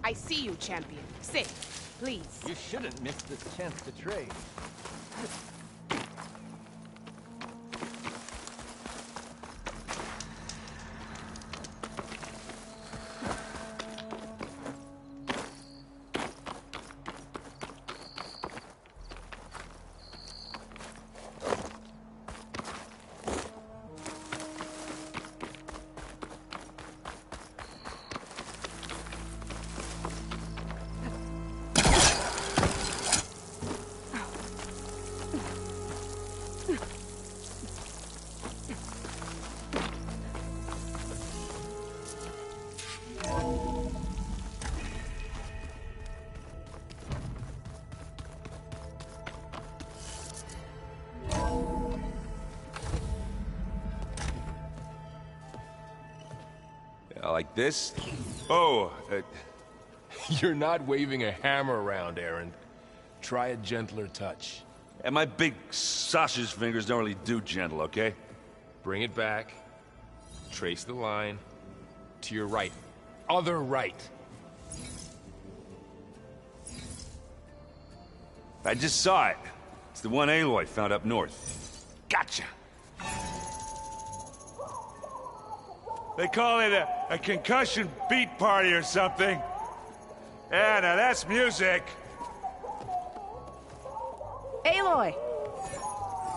I see you, champion. Sit, please. You shouldn't miss this chance to trade. Like this? Oh, You're not waving a hammer around, Aaron. Try a gentler touch. and my big sausage fingers don't really do gentle, okay? Bring it back. Trace the line. To your right. Other right. I just saw it. It's the one Aloy found up north. Gotcha! They call it a concussion beat party or something. Yeah, now that's music. Aloy!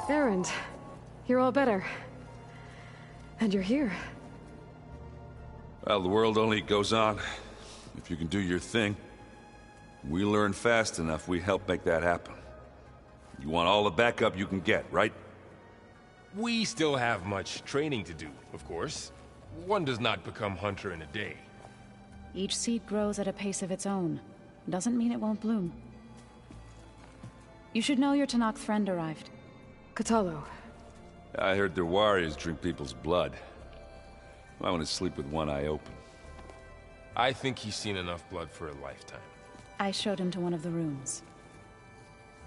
Aaron, you're all better. And you're here. Well, the world only goes on if you can do your thing. We learn fast enough, we help make that happen. You want all the backup you can get, right? We still have much training to do, of course. One does not become hunter in a day. Each seed grows at a pace of its own. Doesn't mean it won't bloom. You should know your Tanakh friend arrived. Katalo. I heard their warriors drink people's blood. I want to sleep with one eye open. I think he's seen enough blood for a lifetime. I showed him to one of the rooms.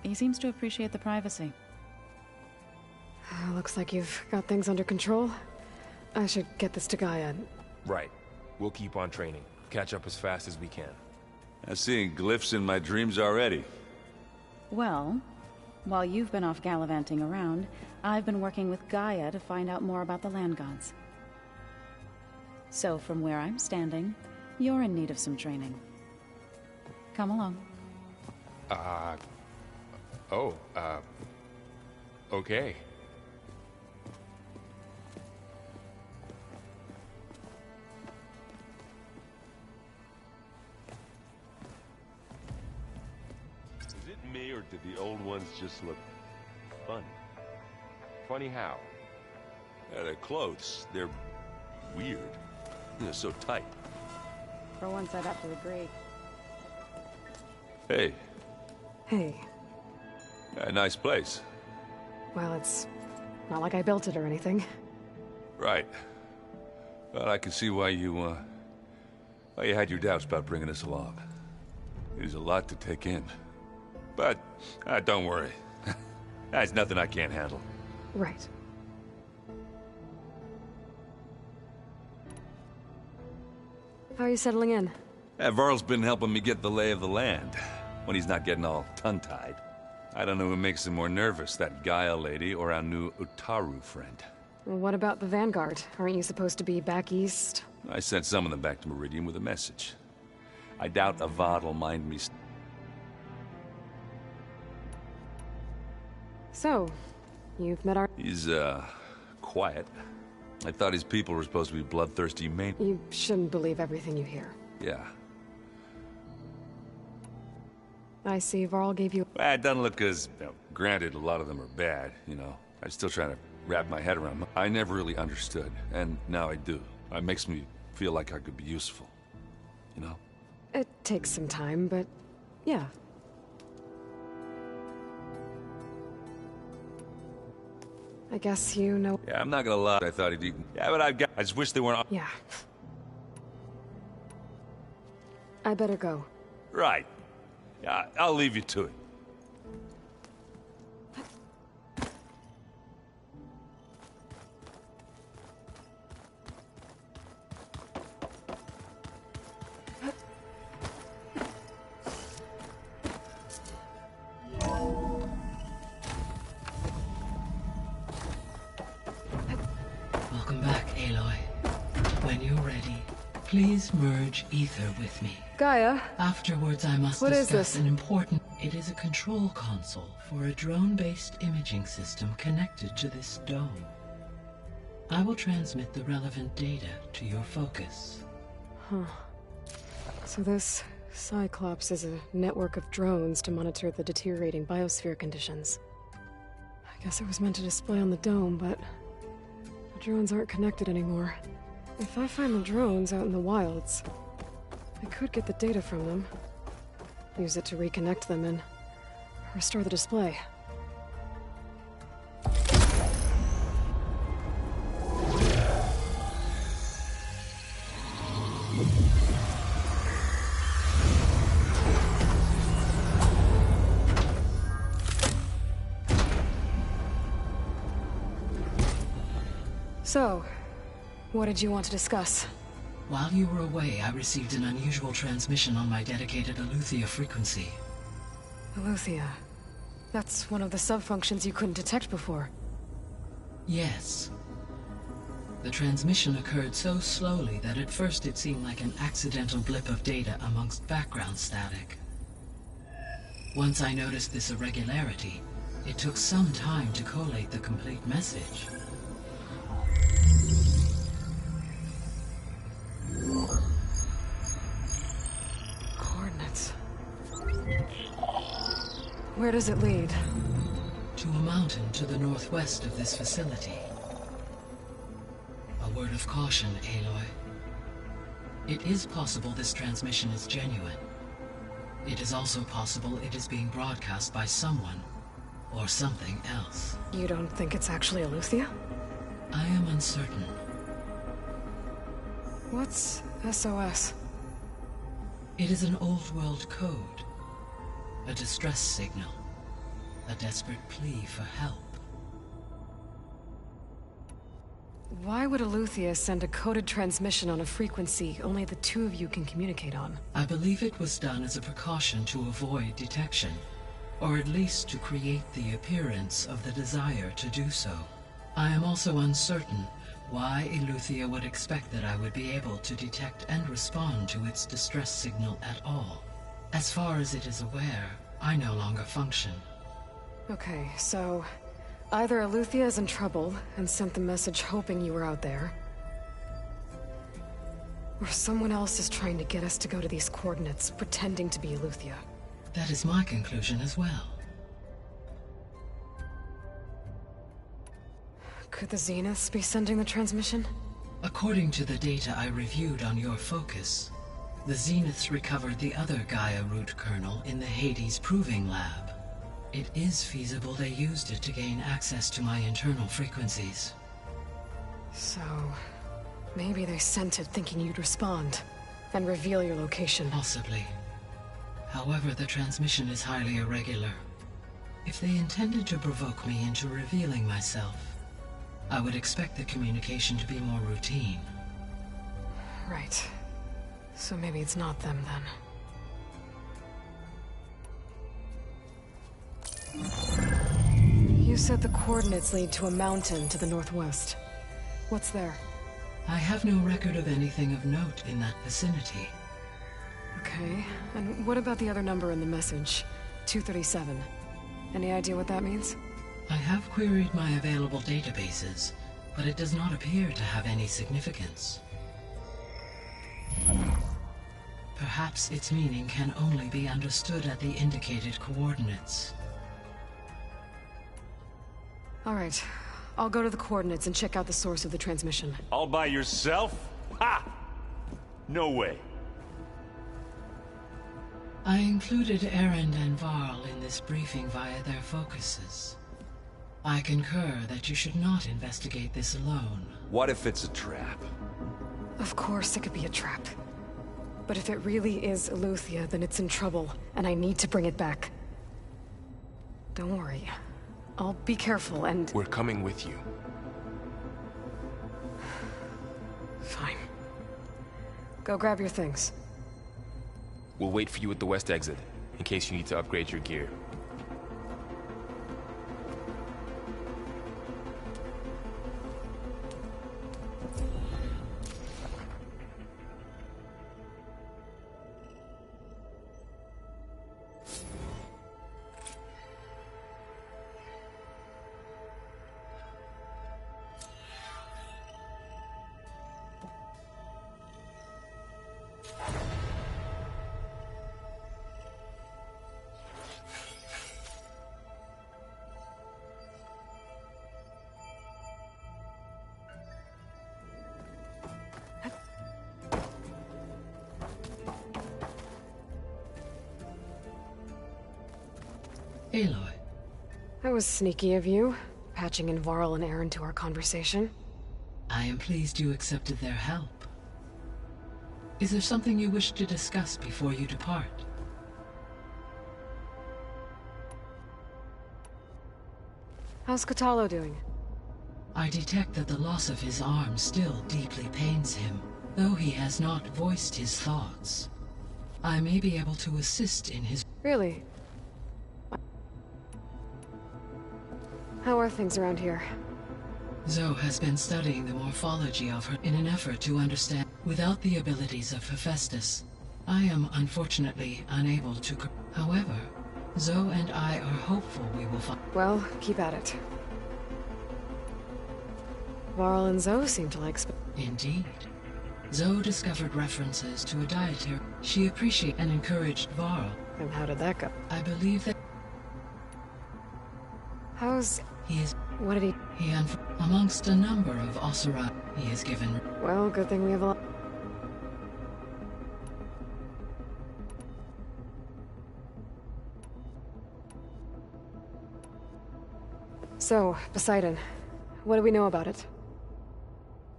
He seems to appreciate the privacy. Looks like you've got things under control. I should get this to Gaia. Right. We'll keep on training. Catch up as fast as we can. I'm seeing glyphs in my dreams already. Well, while you've been off gallivanting around, I've been working with Gaia to find out more about the land gods. So from where I'm standing, you're in need of some training. Come along. Okay. Is it me, or did the old ones just look funny? Funny how? Their clothes, they're weird. They're so tight. For once, I'd have to agree. Hey, Hey. a nice place. Well, it's not like I built it or anything. Right. Well, I can see why you had your doubts about bringing us along. It is a lot to take in. But, don't worry. That's nothing I can't handle. Right. How are you settling in? Varl's been helping me get the lay of the land, when he's not getting all tongue-tied. I don't know who makes him more nervous, that Gaia lady or our new Utaru friend. Well, what about the Vanguard? Aren't you supposed to be back east? I sent some of them back to Meridian with a message. I doubt Avad will mind me. So, you've met our... He's, quiet. I thought his people were supposed to be bloodthirsty main... You shouldn't believe everything you hear. Yeah. I see Varl gave you... Well, it doesn't look as... granted, a lot of them are bad, you know. I'm still trying to wrap my head around them. I never really understood, and now I do. It makes me feel like I could be useful. You know? It takes some time, but... yeah. I guess you know... Yeah, I'm not gonna lie. I thought he'd eaten... Yeah, but I just wish they weren't... Yeah. I better go. Right. Yeah, I'll leave you to it. Please merge ether with me. Gaia, Afterwards, I must What is discuss this? an important... It is a control console for a drone-based imaging system connected to this dome. I will transmit the relevant data to your focus. so this Cyclops is a network of drones to monitor the deteriorating biosphere conditions. I guess it was meant to display on the dome, but the drones aren't connected anymore. If I find the drones out in the wilds, I could get the data from them, use it to reconnect them and restore the display. So, what did you want to discuss? While you were away, I received an unusual transmission on my dedicated Aletheia frequency. Aletheia. That's one of the sub-functions you couldn't detect before. Yes. The transmission occurred so slowly that at first it seemed like an accidental blip of data amongst background static. Once I noticed this irregularity, it took some time to collate the complete message. Coordinates. Where does it lead? To a mountain to the northwest of this facility. A word of caution, Aloy. It is possible this transmission is genuine. It is also possible it is being broadcast by someone or something else. You don't think it's actually Aletheia? I am uncertain. What's SOS? It is an old-world code. A distress signal. A desperate plea for help. Why would Aletheia send a coded transmission on a frequency only the two of you can communicate on? I believe it was done as a precaution to avoid detection, or at least to create the appearance of the desire to do so. I am also uncertain why Aletheia would expect that I would be able to detect and respond to its distress signal at all. As far as it is aware, I no longer function. Okay, so either Aletheia is in trouble and sent the message hoping you were out there, or someone else is trying to get us to go to these coordinates, pretending to be Aletheia. That is my conclusion as well. Could the Zeniths be sending the transmission? According to the data I reviewed on your focus, the Zeniths recovered the other Gaia root kernel in the Hades Proving Lab. It is feasible they used it to gain access to my internal frequencies. So, maybe they sent it thinking you'd respond and reveal your location. Possibly. However, the transmission is highly irregular. If they intended to provoke me into revealing myself, I would expect the communication to be more routine. Right. So maybe it's not them then. You said the coordinates lead to a mountain to the northwest. What's there? I have no record of anything of note in that vicinity. Okay, and what about the other number in the message? 237. Any idea what that means? I have queried my available databases, but it does not appear to have any significance. Perhaps its meaning can only be understood at the indicated coordinates. All right, I'll go to the coordinates and check out the source of the transmission. All by yourself? Ha! No way. I included Erend and Varl in this briefing via their focuses. I concur that you should not investigate this alone. What if it's a trap? Of course it could be a trap. But if it really is Aletheia, then it's in trouble, and I need to bring it back. Don't worry. I'll be careful and... We're coming with you. Fine. Go grab your things. We'll wait for you at the west exit, in case you need to upgrade your gear. Aloy, That was sneaky of you, patching in Varl and Aaron to our conversation. I am pleased you accepted their help. Is there something you wish to discuss before you depart? How's Katalo doing? I detect that the loss of his arm still deeply pains him, though he has not voiced his thoughts. I may be able to assist in his... Really? How are things around here? Zoe has been studying the morphology of her in an effort to understand. Without the abilities of Hephaestus, I am unfortunately unable to... However, Zoe and I are hopeful we will find... Well, keep at it. Varl and Zoe seem to like Indeed. Zoe discovered references to a dietary. She appreciated and encouraged Varl. And how did that go? I believe that How's... he is... What did he... amongst a number of Osira, he has given... Well, good thing we have a lot... So, Poseidon. What do we know about it?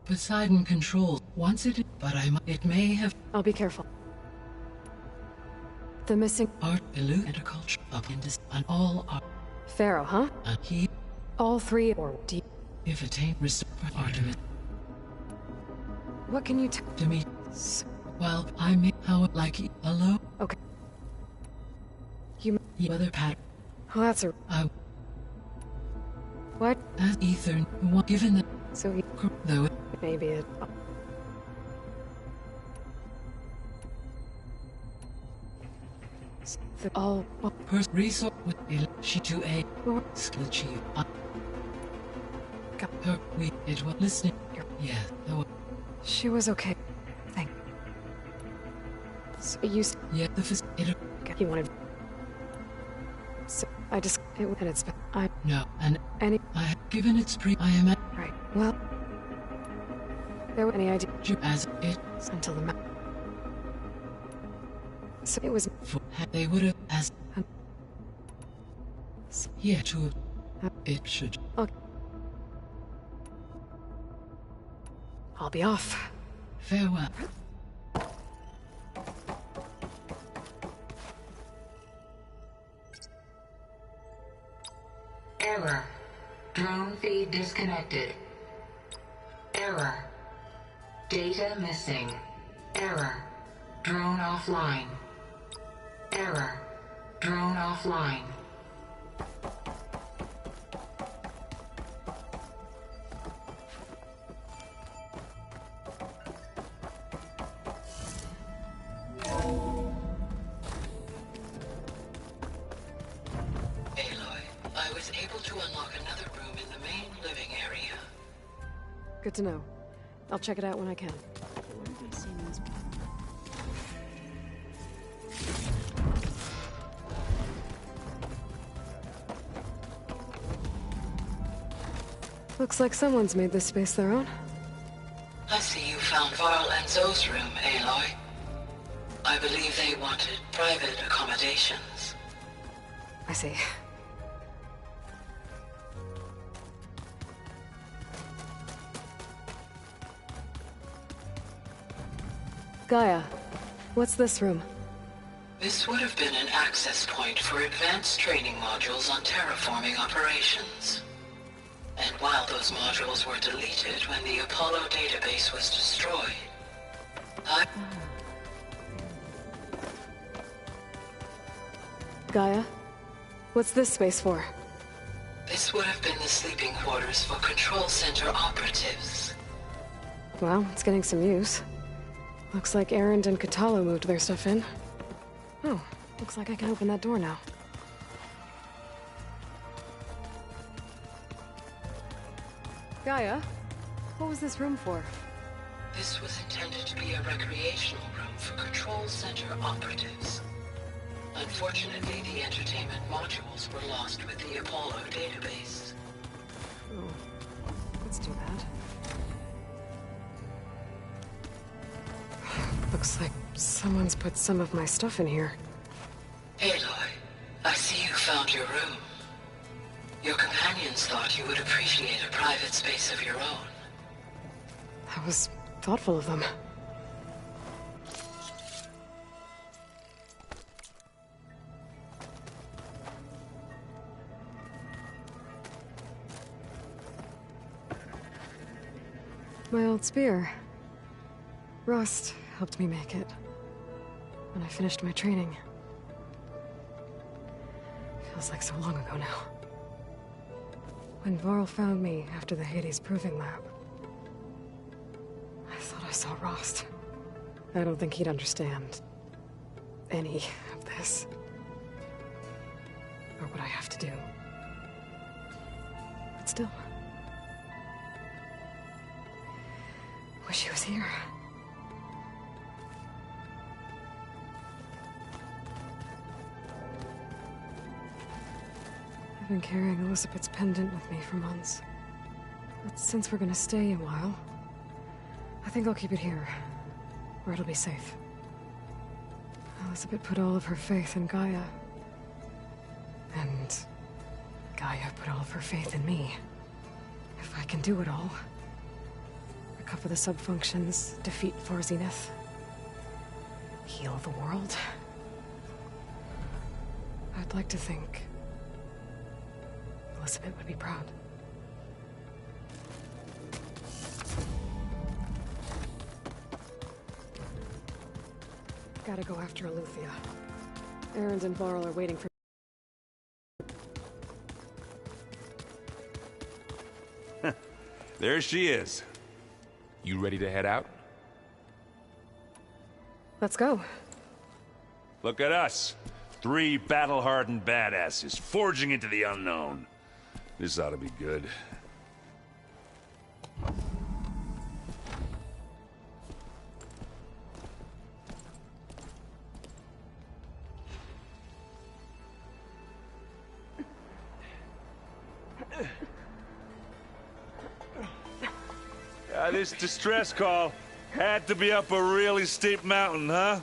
Poseidon controls once it... But it may have... I'll be careful. The missing... Art, and culture, up in this... And all are... Pharaoh, huh? And he... All three, or deep... If attained, restore Artemis What can you to me. Well, I may... How... Like... Alone? Okay. You... Weather pattern. Oh, that's a... What? As Ether... Given the... So he... Though... Maybe it... All... resource with she to a skill achieve. Her it was listening. Yeah, She was okay. Thank. So you... Yeah, it. He wanted... So I just... and it's... I... No, and Any... I have given its I am at... Right. Well... There were any idea... As it... Until the map... So it was... They would have... As... Yeah, to... It should... Okay. I'll be off. Farewell. Error. Drone feed disconnected. Error. Data missing. Error. Drone offline. Error. Drone offline. Good to know. I'll check it out when I can. Looks like someone's made this space their own. I see you found Varl and Zoe's room, Aloy. I believe they wanted private accommodations. I see. Gaia, what's this room? This would have been an access point for advanced training modules on terraforming operations. And while those modules were deleted when the Apollo database was destroyed, Gaia, what's this space for? This would have been the sleeping quarters for Control Center operatives. Well, it's getting some use. Looks like Aaron and Katalo moved their stuff in. Oh, looks like I can open that door now. Gaia, what was this room for? This was intended to be a recreational room for Control Center operatives. Unfortunately, the entertainment modules were lost with the Apollo database. Oh, let's do that. Looks like someone's put some of my stuff in here. Aloy, I see you found your room. Your companions thought you would appreciate a private space of your own. That was thoughtful of them. My old spear. Rust helped me make it when I finished my training. Feels like so long ago now. When Varl found me after the Hades Proving Lab, I thought I saw Rost. I don't think he'd understand any of this. Or what I have to do. But still. Wish he was here. I've been carrying Elizabeth's pendant with me for months. But since we're gonna stay a while, I think I'll keep it here, where it'll be safe. Elizabeth put all of her faith in Gaia. And Gaia put all of her faith in me. If I can do it all, recover the sub-functions, defeat Zenith, heal the world, I'd like to think Elizabeth would be proud. Gotta go after Eleuthia. Erend and Varl are waiting for... There she is. You ready to head out? Let's go. Look at us. 3 battle-hardened badasses forging into the unknown. This ought to be good. This distress call had to be up a really steep mountain, huh?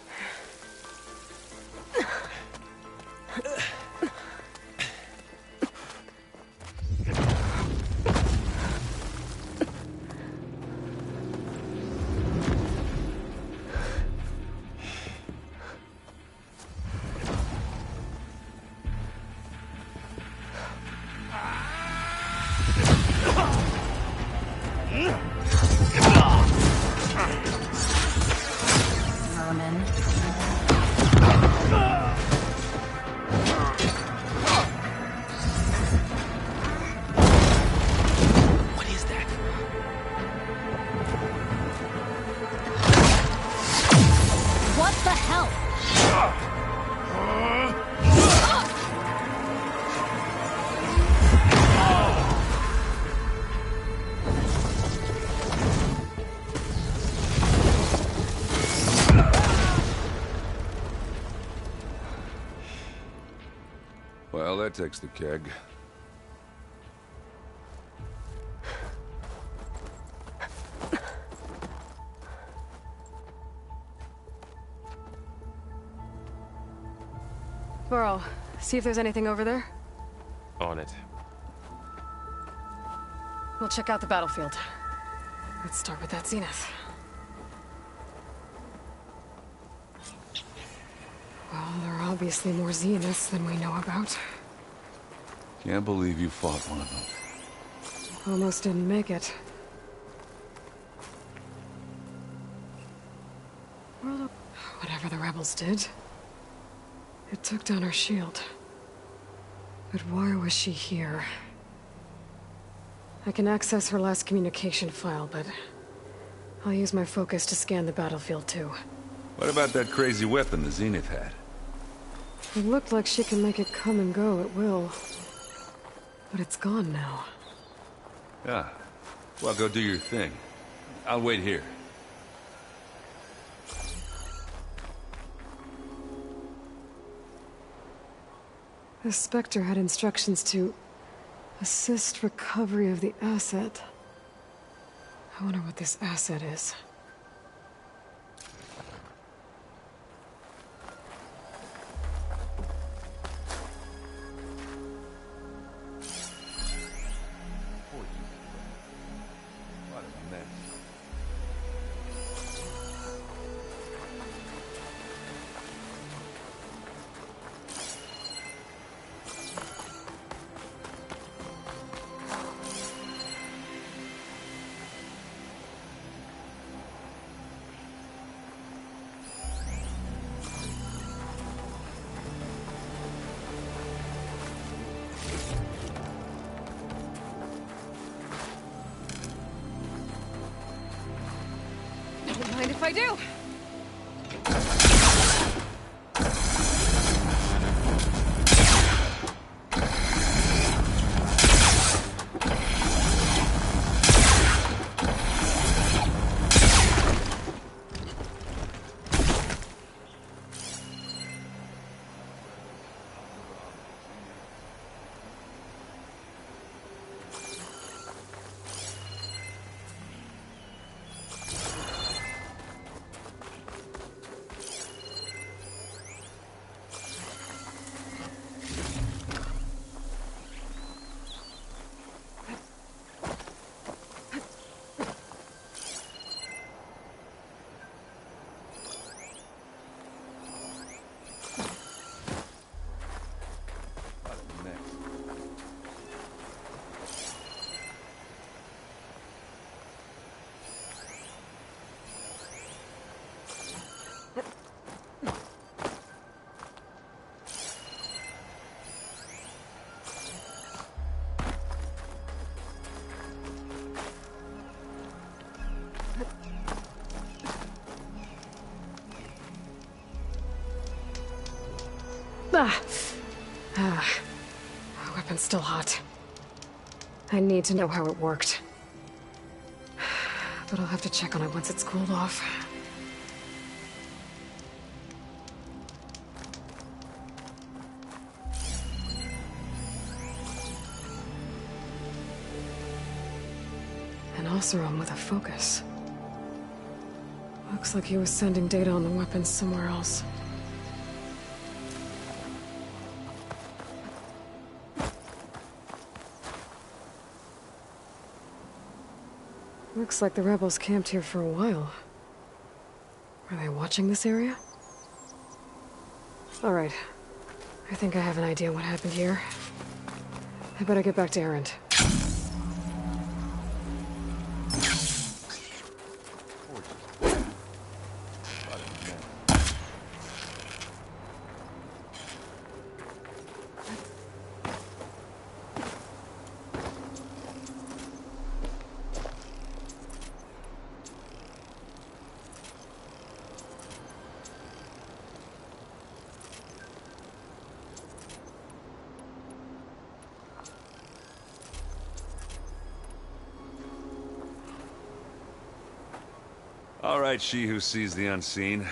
Well, that takes the keg. Varl, see if there's anything over there. On it. We'll check out the battlefield. Let's start with that Zenith. Well, there are obviously more Zeniths than we know about. Can't believe you fought one of them. Almost didn't make it. Well, whatever the rebels did, it took down our shield. But why was she here? I can access her last communication file, but I'll use my focus to scan the battlefield too. What about that crazy weapon the Zenith had? It looked like she can make it come and go at will. But it's gone now. Yeah. Well, go do your thing. I'll wait here. The Spectre had instructions to assist recovery of the asset. I wonder what this asset is. Don't mind if I do. Weapon's still hot. I need to know how it worked. But I'll have to check on it once it's cooled off. An Oseram with a focus. Looks like he was sending data on the weapons somewhere else. Looks like the rebels camped here for a while. Are they watching this area? Alright. I think I have an idea what happened here. I better get back to Erend. All right, she who sees the unseen.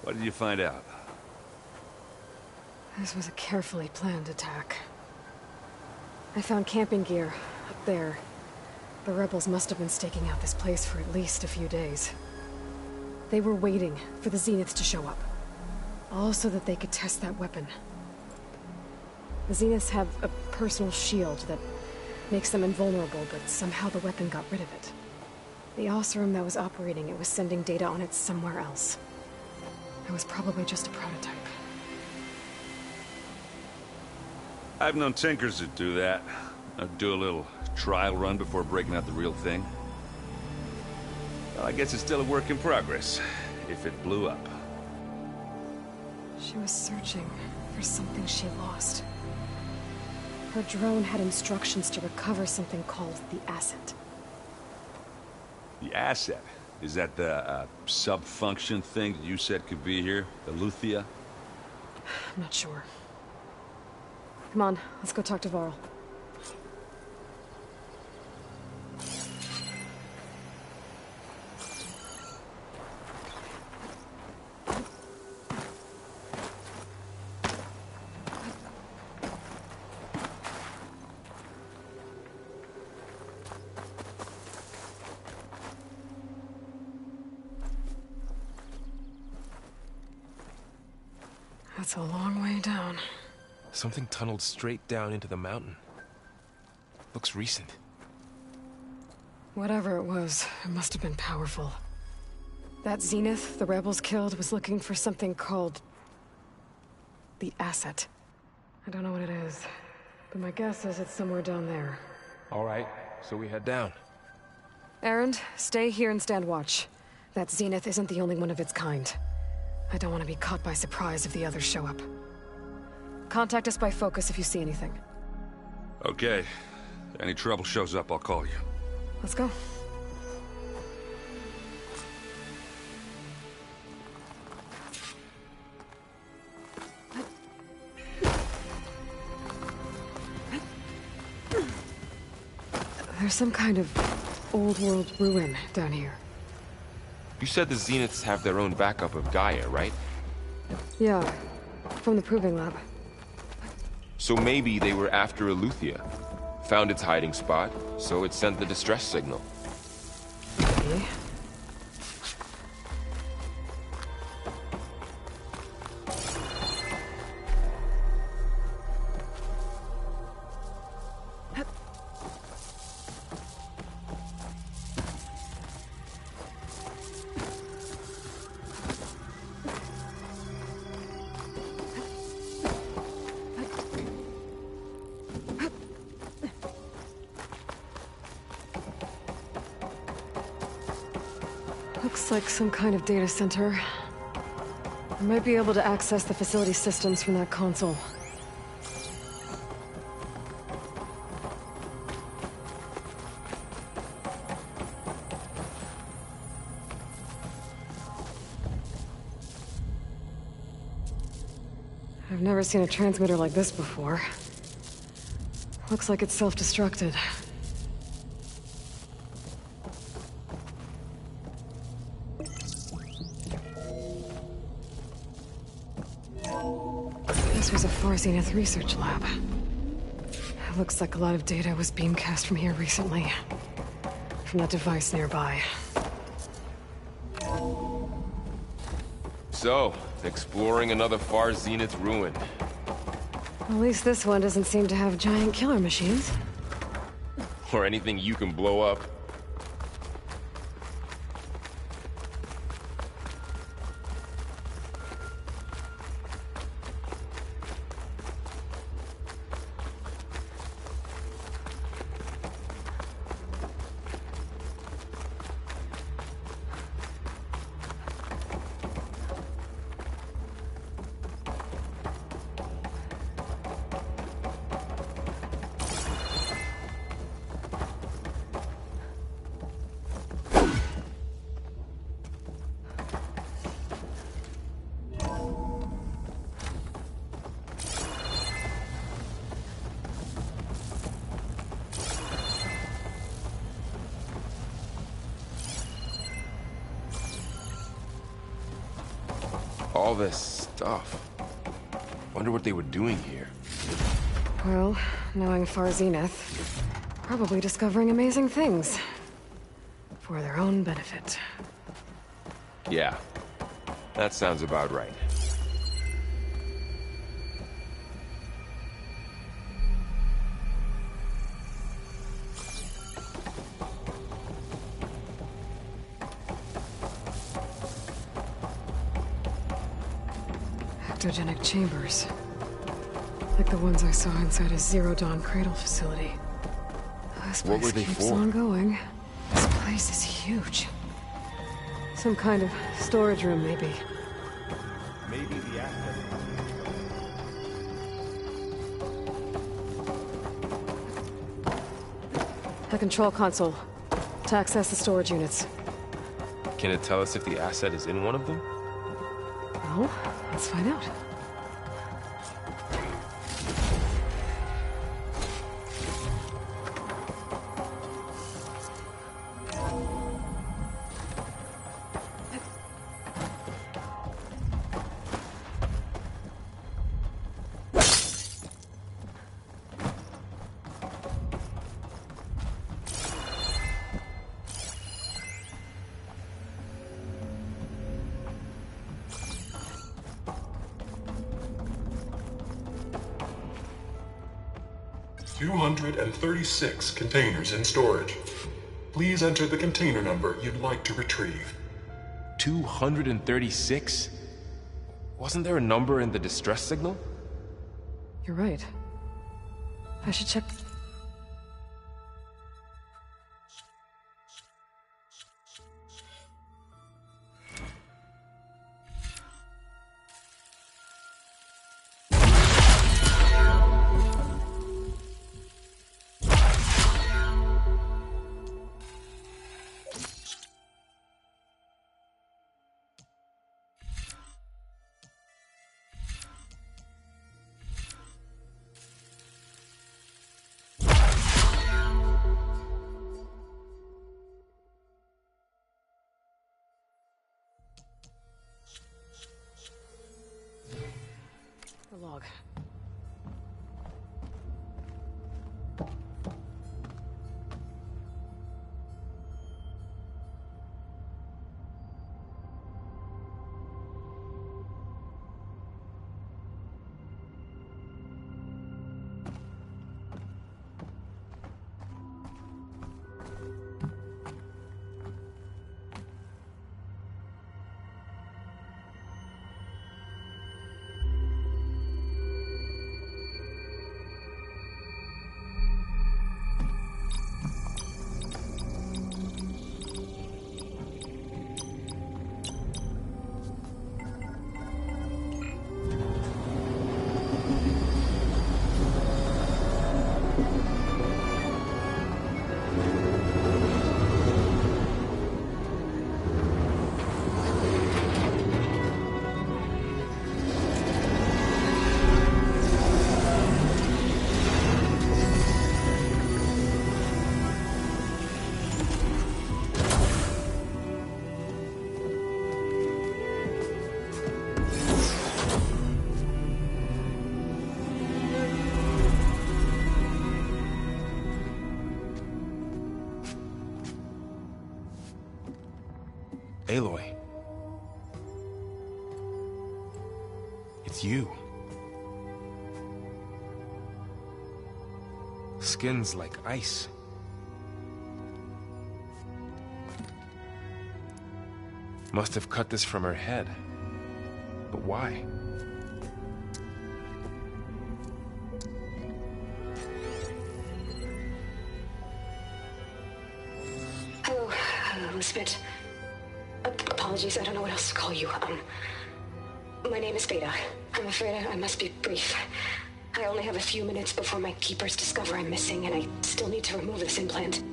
What did you find out? This was a carefully planned attack. I found camping gear up there. The rebels must have been staking out this place for at least a few days. They were waiting for the Zeniths to show up. All so that they could test that weapon. The Zeniths have a personal shield that makes them invulnerable, but somehow the weapon got rid of it. The Oseram that was operating it was sending data on it somewhere else. It was probably just a prototype. I've known tinkers that do that. Do a little trial run before breaking out the real thing. Well, I guess it's still a work in progress, if it blew up. She was searching for something she lost. Her drone had instructions to recover something called the asset. The asset? Is that the sub-function thing that you said could be here? The Luthia? I'm not sure. Come on, let's go talk to Varl. That's a long way down. Something tunneled straight down into the mountain. Looks recent. Whatever it was, it must have been powerful. That Zenith the rebels killed was looking for something called the asset. I don't know what it is, but my guess is it's somewhere down there. All right, so we head down. Erend, stay here and stand watch. That Zenith isn't the only one of its kind. I don't want to be caught by surprise if the others show up. Contact us by focus if you see anything. Okay. Any trouble shows up, I'll call you. Let's go. There's some kind of old world ruin down here. You said the Zeniths have their own backup of Gaia, right? Yeah, from the proving lab. So maybe they were after Eleuthia. Found its hiding spot, so it sent the distress signal. Okay. Looks like some kind of data center. I might be able to access the facility systems from that console. I've never seen a transmitter like this before. Looks like it's self-destructed. This was a Far Zenith research lab. It looks like a lot of data was beamcast from here recently. From that device nearby. So, exploring another Far Zenith ruin. At least this one doesn't seem to have giant killer machines. Or anything you can blow up. All this stuff. Wonder what they were doing here. Well, knowing Far Zenith, probably discovering amazing things. For their own benefit. Yeah, that sounds about right. Ectogenic chambers. Like the ones I saw inside a Zero Dawn cradle facility. This What were place they keeps for? on going. This place is huge. Some kind of storage room, maybe. Maybe the asset. The control console. To access the storage units. Can it tell us if the asset is in one of them? Well, let's find out. $236 containers in storage. Please enter the container number you'd like to retrieve. 236? Wasn't there a number in the distress signal? You're right. I should check... log. Aloy. It's you. Skin's like ice. Must have cut this from her head. But why? Hello, Elizabeth. Apologies, I don't know what else to call you. My name is Beta. I'm afraid I must be brief. I only have a few minutes before my keepers discover I'm missing, and I still need to remove this implant.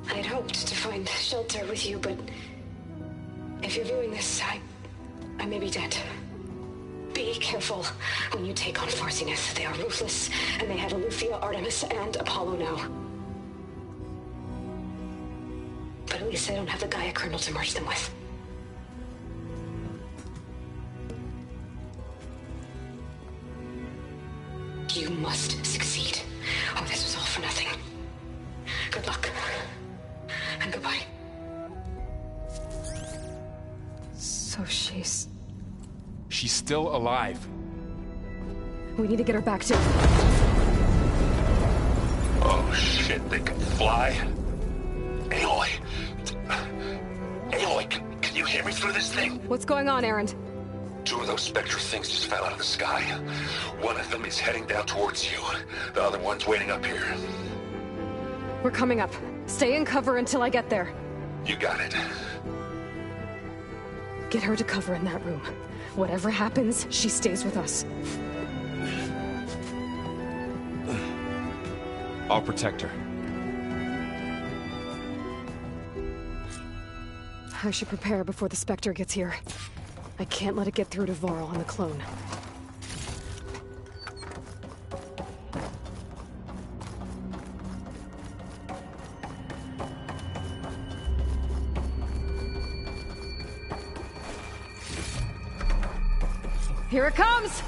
I had hoped to find shelter with you, but if you're viewing this, I may be dead. Be careful when you take on Farsiness. They are ruthless, and they have Eleuthia, Artemis, and Apollo now. But at least I don't have the Gaia kernel to merge them with. You must succeed, or this was all for nothing. Good luck. And goodbye. So she's... She's still alive. We need to get her back to... Oh shit, they can fly? Aloy! Aloy, can you hear me through this thing? What's going on, Erend? Two of those Spectre things just fell out of the sky. One of them is heading down towards you. The other one's waiting up here. We're coming up. Stay in cover until I get there. You got it. Get her to cover in that room. Whatever happens, she stays with us. I'll protect her. I should prepare before the Spectre gets here. I can't let it get through to Varl and the clone. Here it comes!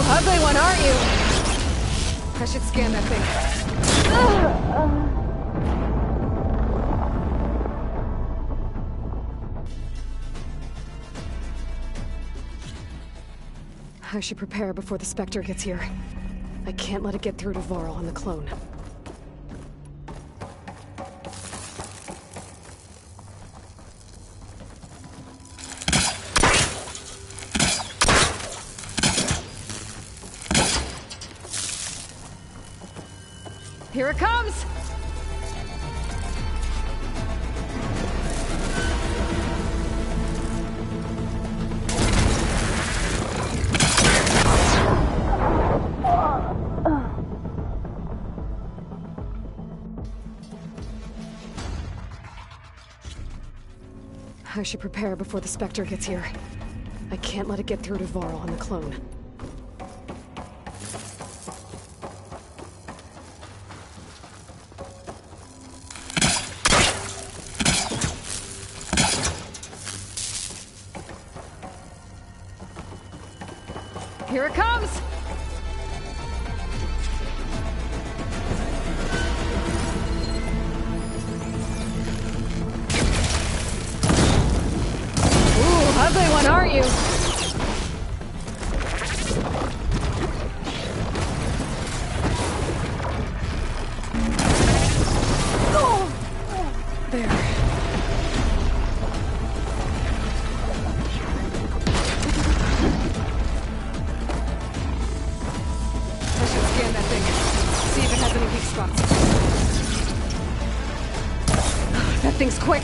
Ugly one, aren't you? I should scan that thing. I should prepare before the Spectre gets here. I can't let it get through to Varl and the clone. Here it comes! I should prepare before the Spectre gets here. I can't let it get through to Varl and the clone. Here it comes! Ooh, ugly one, aren't you? Oh! There. That thing's quick!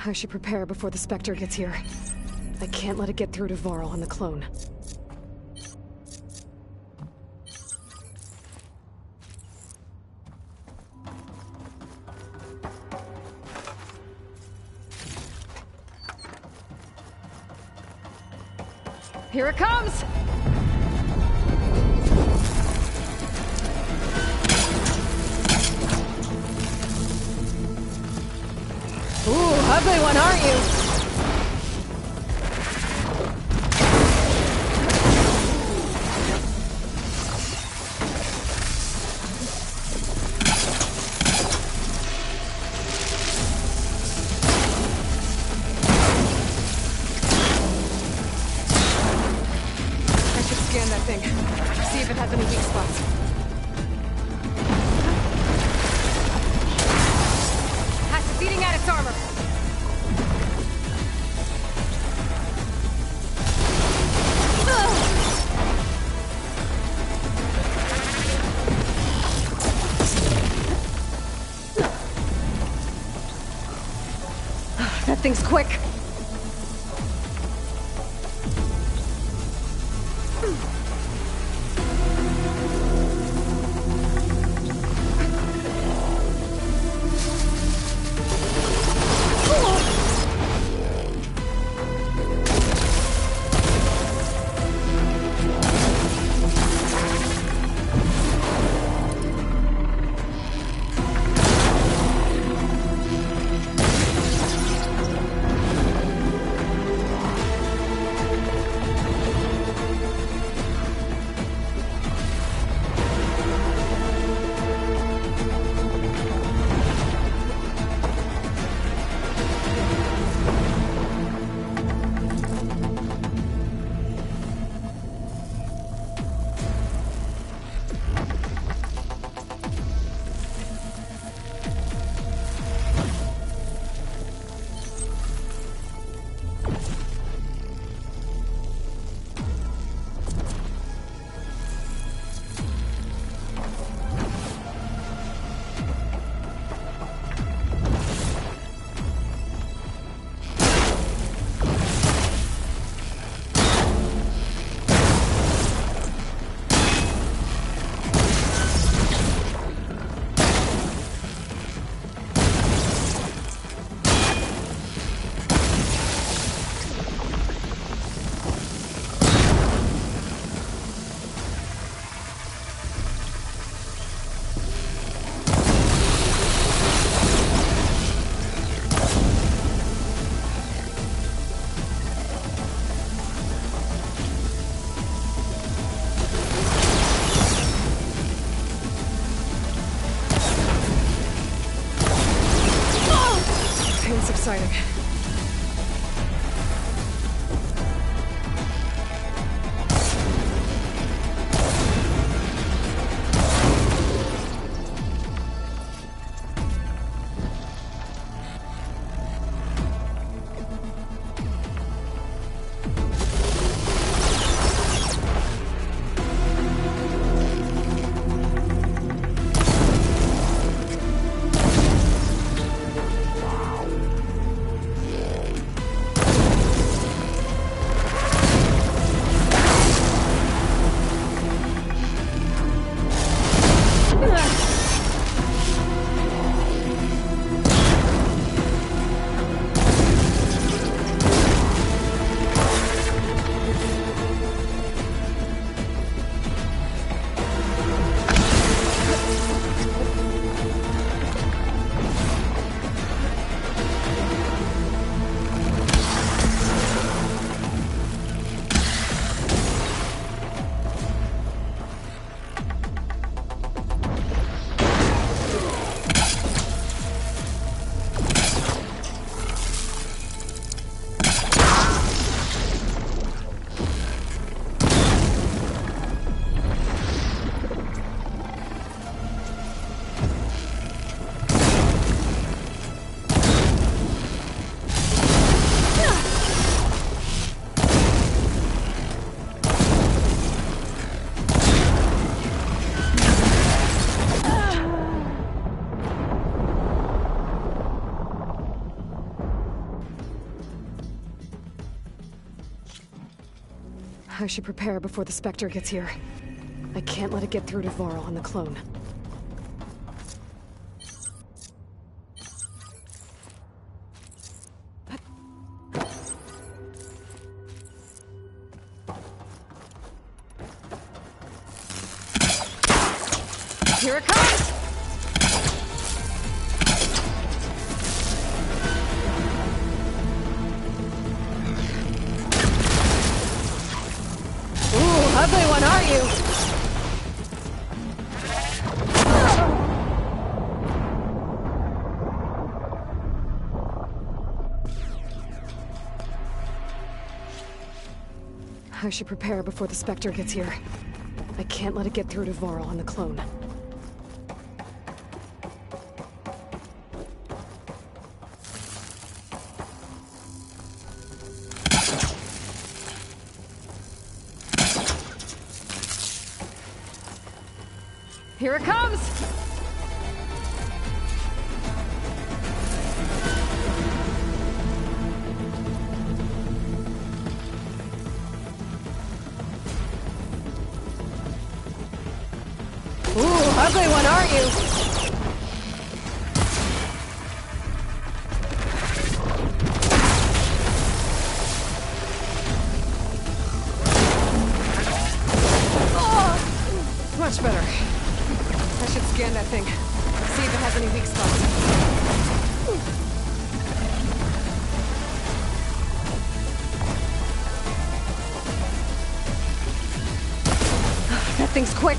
I should prepare before the Spectre gets here. I can't let it get through to Varl and the clone. Here it comes! Ooh, ugly one, aren't you? I should scan that thing. See if it has any weak spots. Hatch is eating at its armor. That thing's quick. Subsiding. I should prepare before the Spectre gets here. I can't let it get through to Varl and the clone. Here it comes! Ooh, ugly one, are you? I should prepare before the Spectre gets here. I can't let it get through to Varl and the clone. Here it comes! Ooh, ugly one, aren't you? Oh, much better. I should scan that thing. See if it has any weak spots. That thing's quick.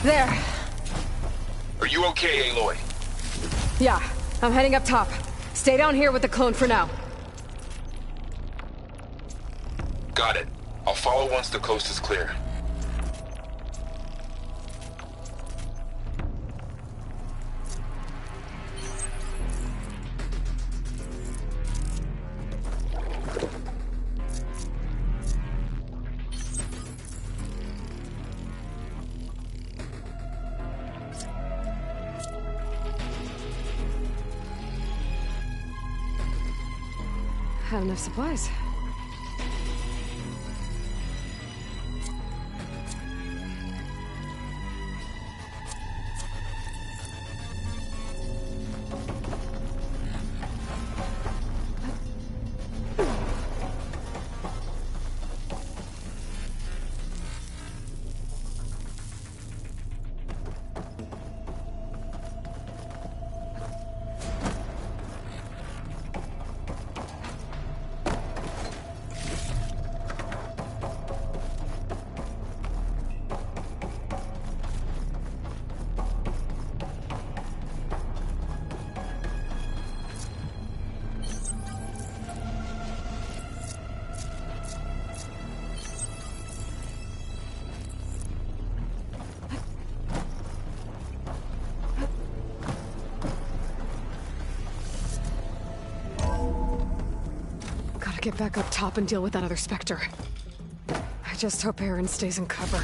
There. Are you okay, Aloy? Yeah, I'm heading up top. Stay down here with the clone for now. Got it. I'll follow once the coast is clear. Had enough supplies. Get back up top and deal with that other Spectre. I just hope Aaron stays in cover.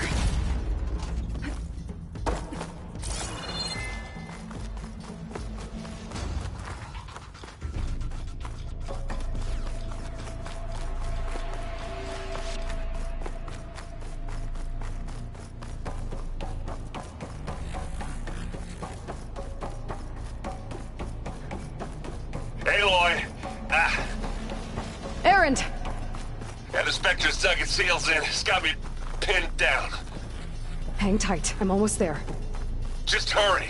Aloy! Erend! Yeah, the Spectre's dug its heels in. It's got me pinned down. Hang tight. I'm almost there. Just hurry.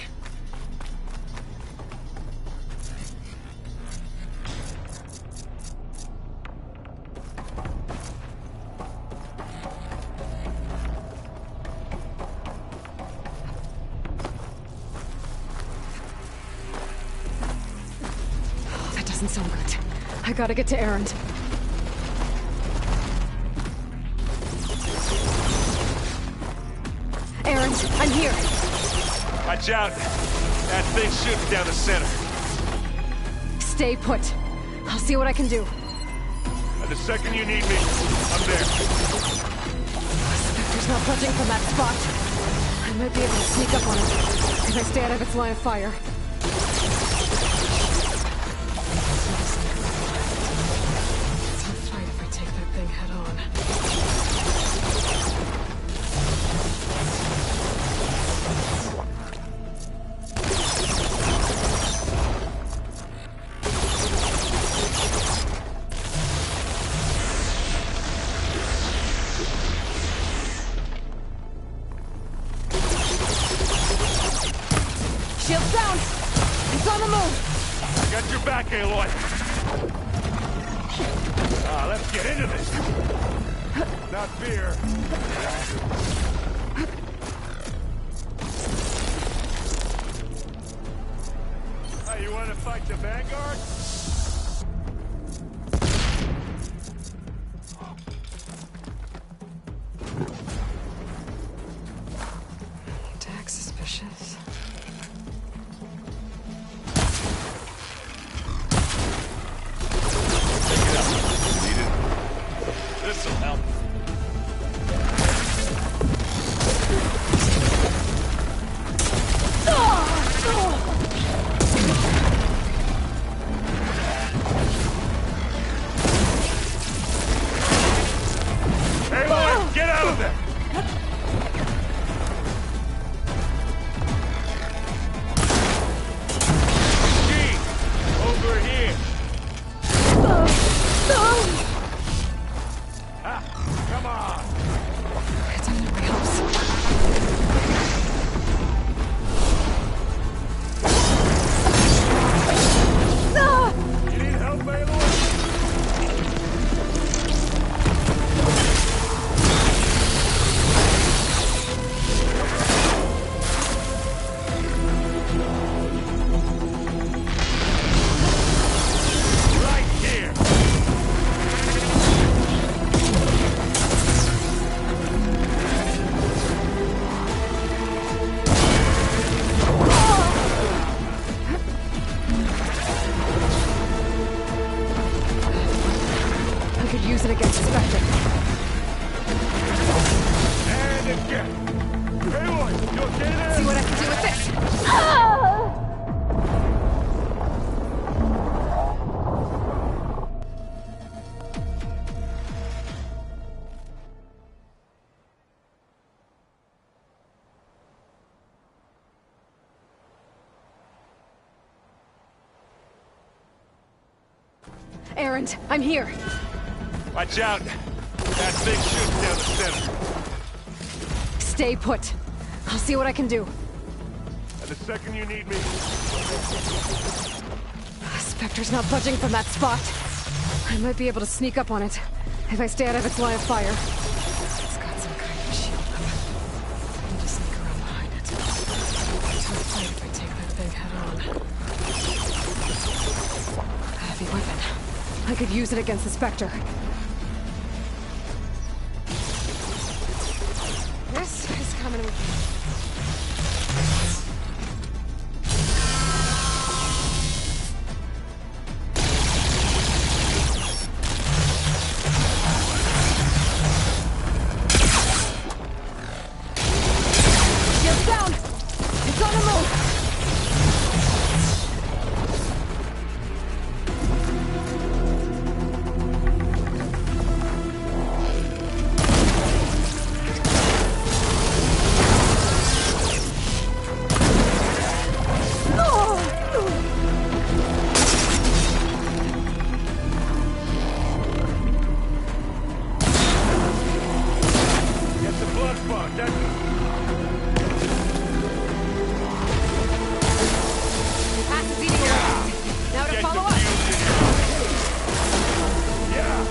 Oh, that doesn't sound good. I gotta get to Erend. I'm here. Watch out. That thing's shooting down the center. Stay put. I'll see what I can do. And the second you need me, I'm there. Spectre's not budging from that spot. I might be able to sneak up on it if I stay out of its line of fire. It's a fight if I take that thing head on. Shield down! It's on the move! I got your back, Aloy. Let's get into this. Not fear. You want to fight the Vanguard? Attack suspicious. This'll help. Hey, Lloyd, get out of there! See what I can do with this! Errand, I'm here. Watch out! That thing shoots down the center. Stay put. I'll see what I can do. And the second you need me... Spectre's not budging from that spot. I might be able to sneak up on it, if I stay out of its line of fire. It's got some kind of shield up. I need to sneak around behind it. It's tough fight if I take that thing head on. A heavy weapon. I could use it against the Spectre. This is coming with me. Shield's down! It's on the move! Get the blood spot, that's it. Pass is eating her. Now to Get follow the up. fuse in here. Yeah!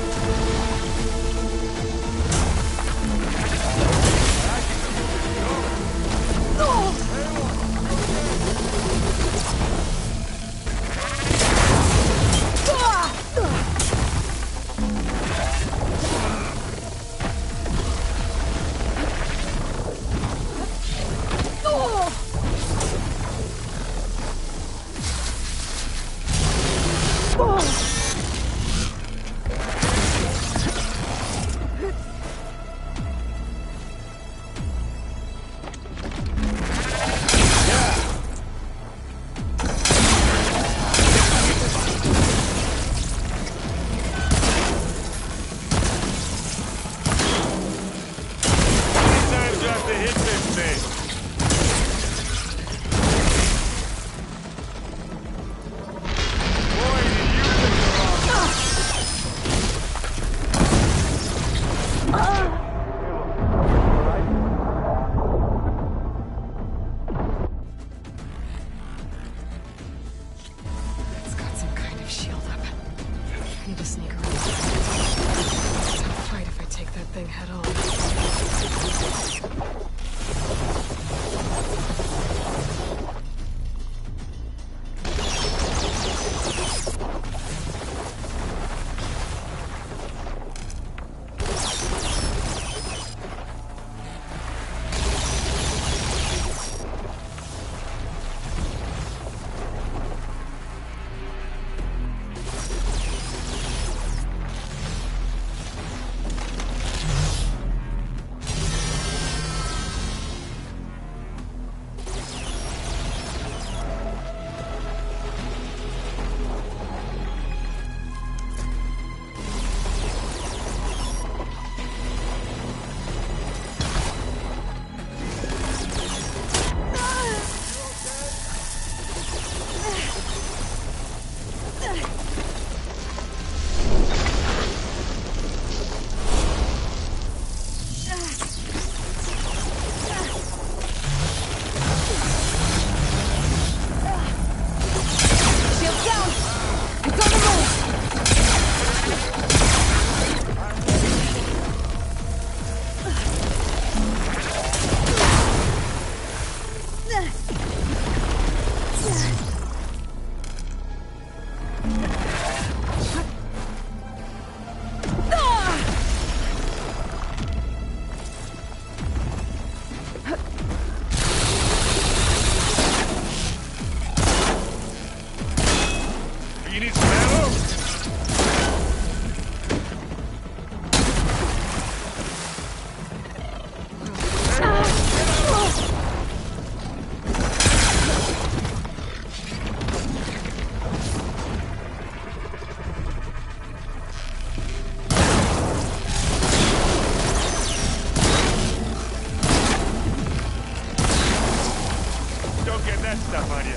that stuff on you.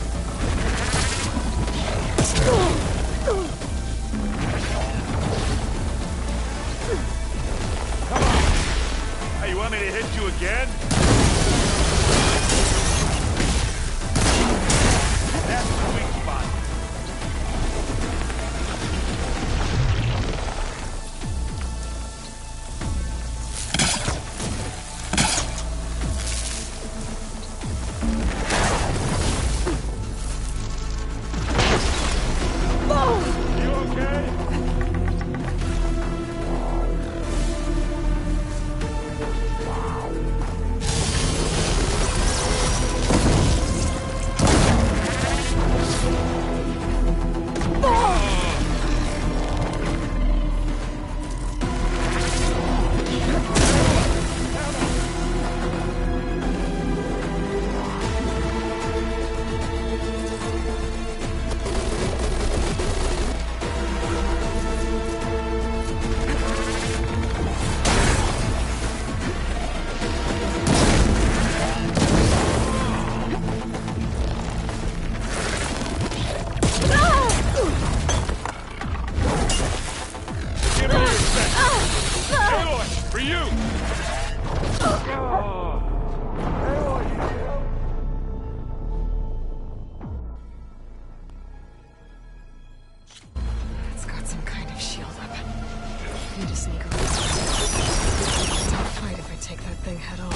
Come on. Hey, you want me to hit you again? That's the weak spot. You okay? It's got some kind of shield weapon. I need to sneak around. Don't fight if I take that thing head on.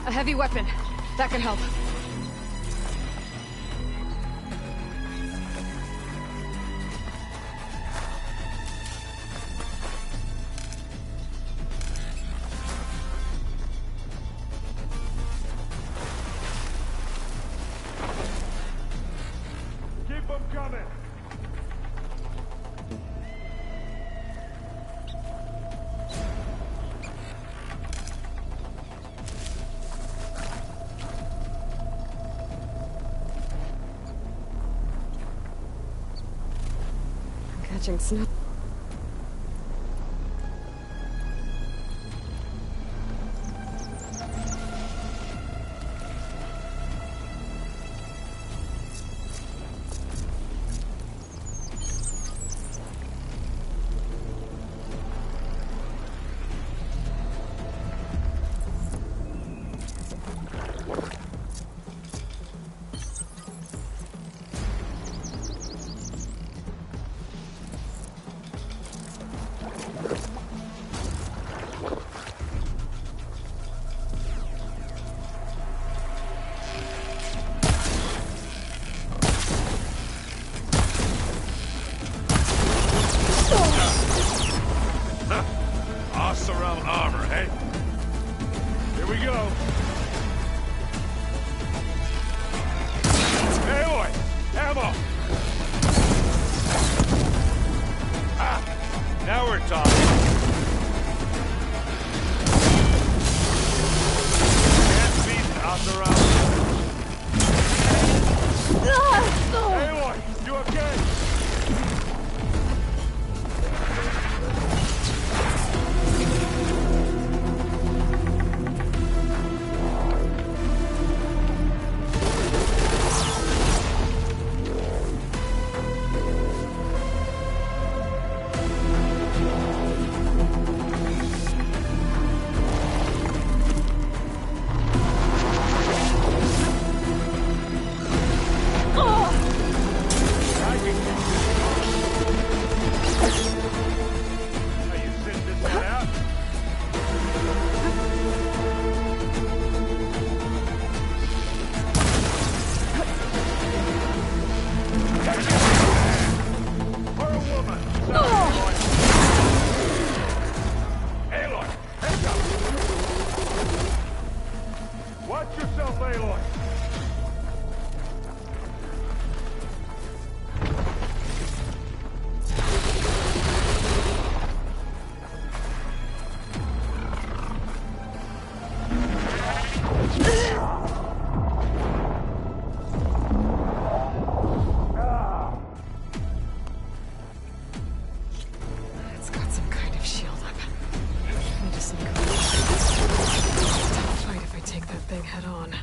A heavy weapon. That can help. Keep them coming! Catching snow. Surround armor, hey? Here we go. Aloy! Ammo! Ah! Now we're talking. Can't beat Oseram. Aloy! You okay? Watch yourself, Aloy! It's got some kind of shield up. I just need to tough fight if I take that thing head on.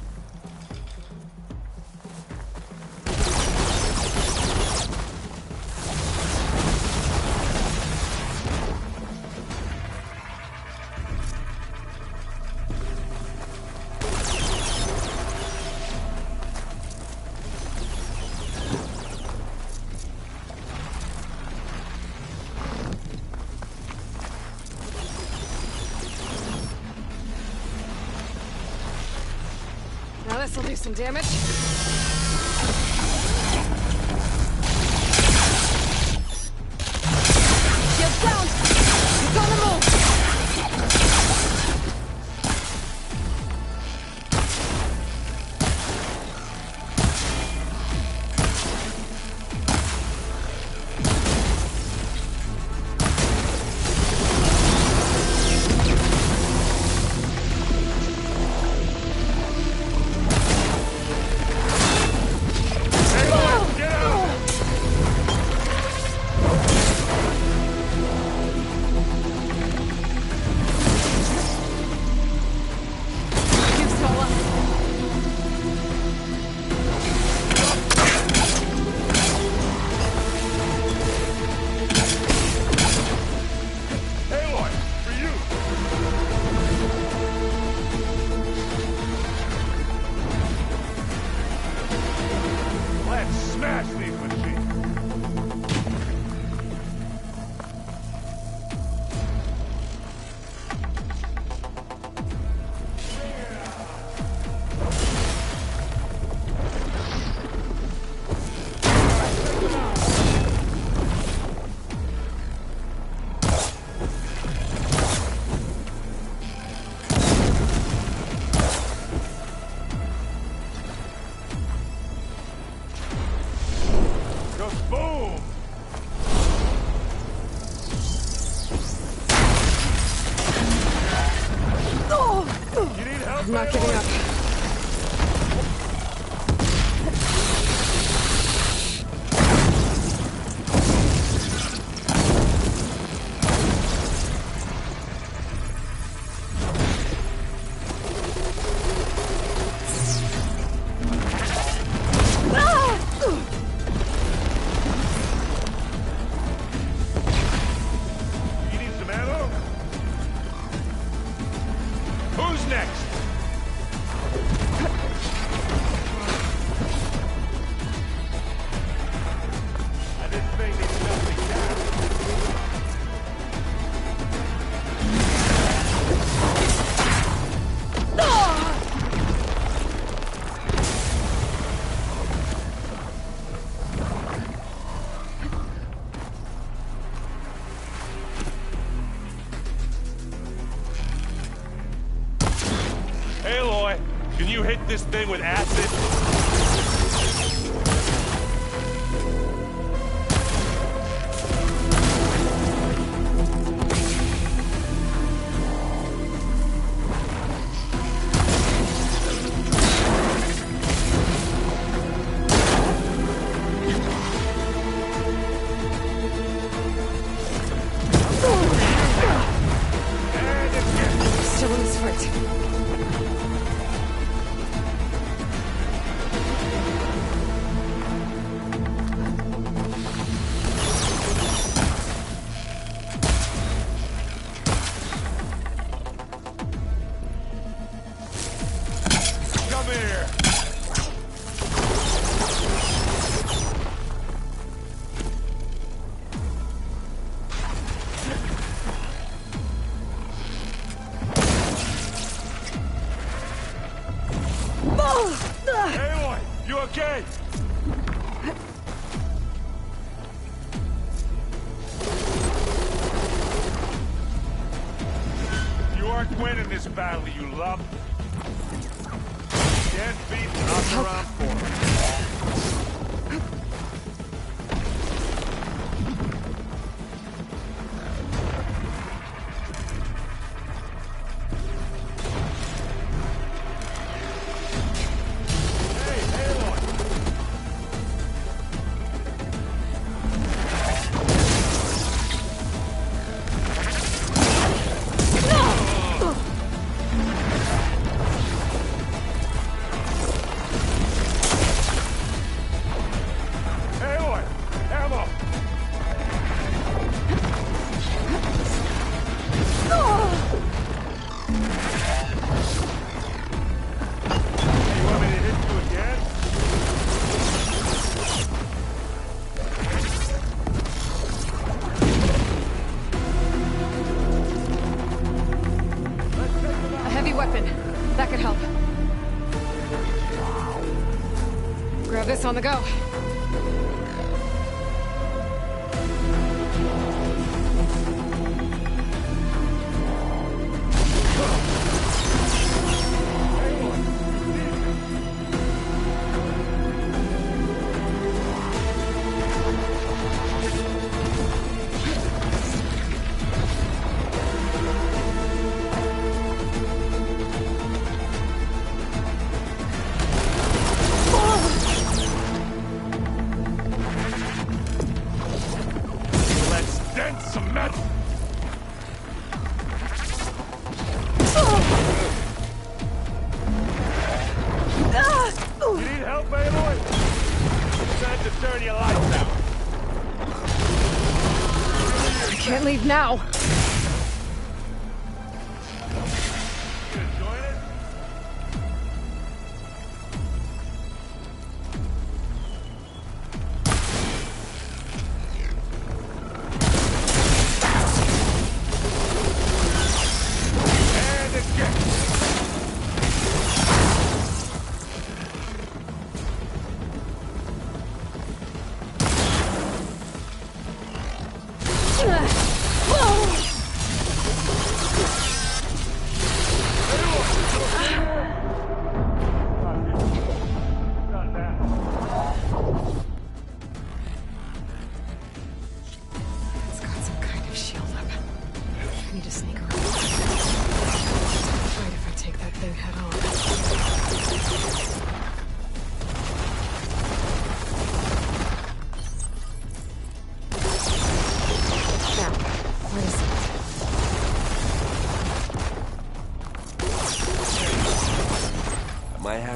Now this'll do some damage. Shield down! It's on the move! I'm not giving up. Can you hit this thing with acid? Still in this fight. Aloy, you okay? You aren't winning this battle, you love. Can't beat us around for. That could help. Grab this on the go. Can't leave now. I need to sneak around. Right if I take that thing head on.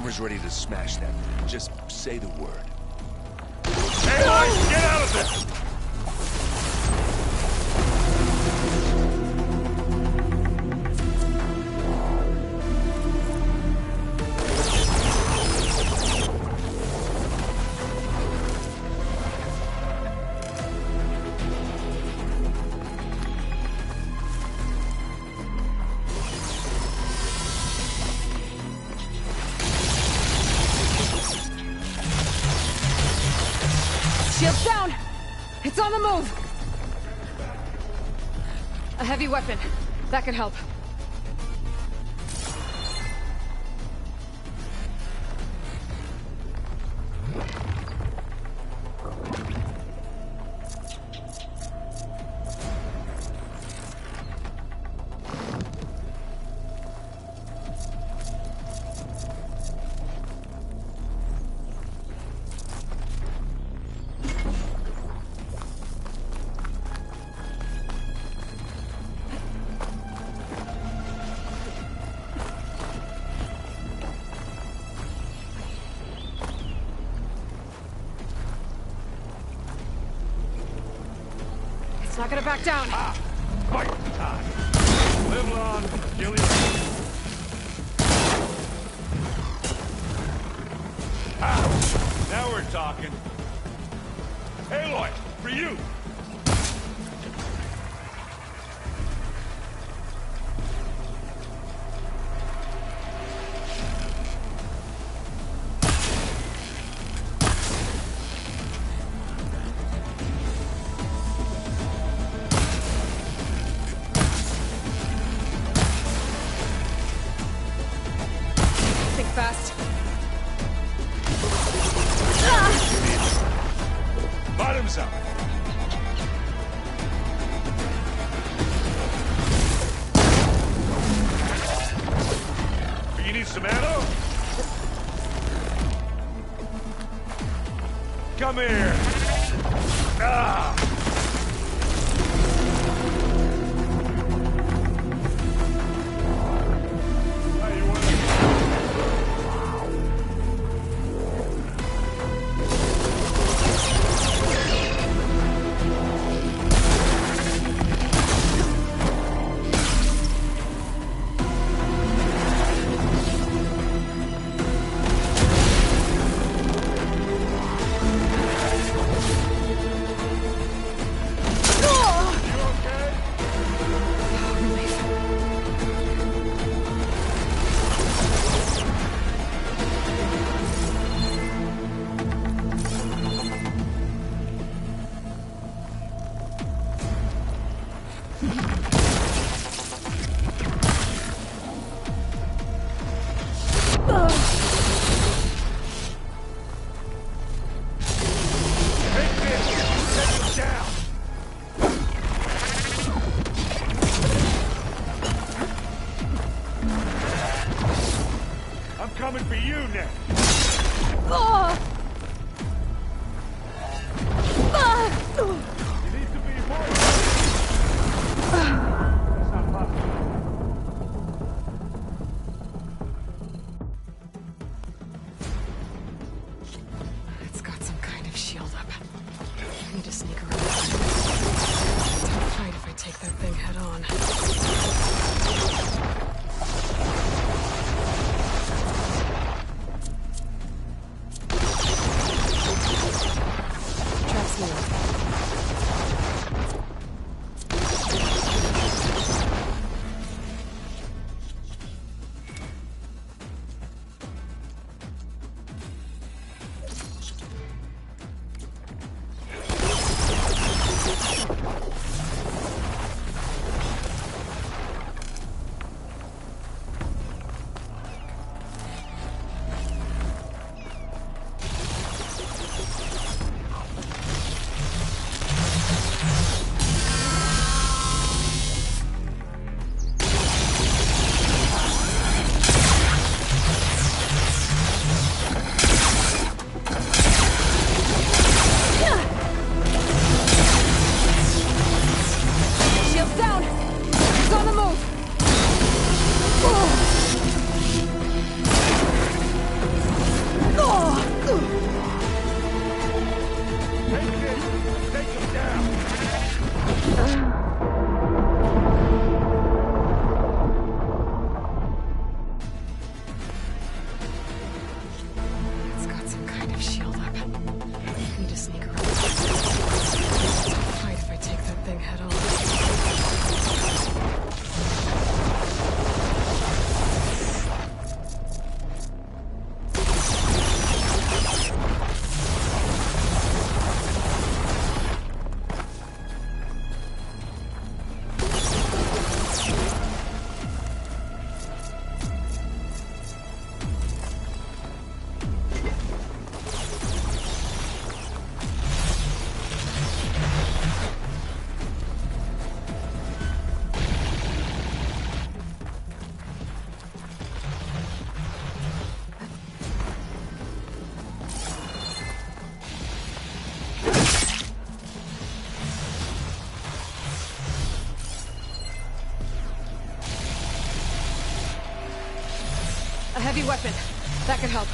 Armor's ready to smash them. Just say the word. Aloy, get out of there! Shields down! It's on the move! A heavy weapon. That could help. It's not gonna back down. Fight time. Live long, kill you. Now we're talking. Aloy, for you. Think fast. Bottoms up. You need some ammo? Come here. heavy weapon. That could help.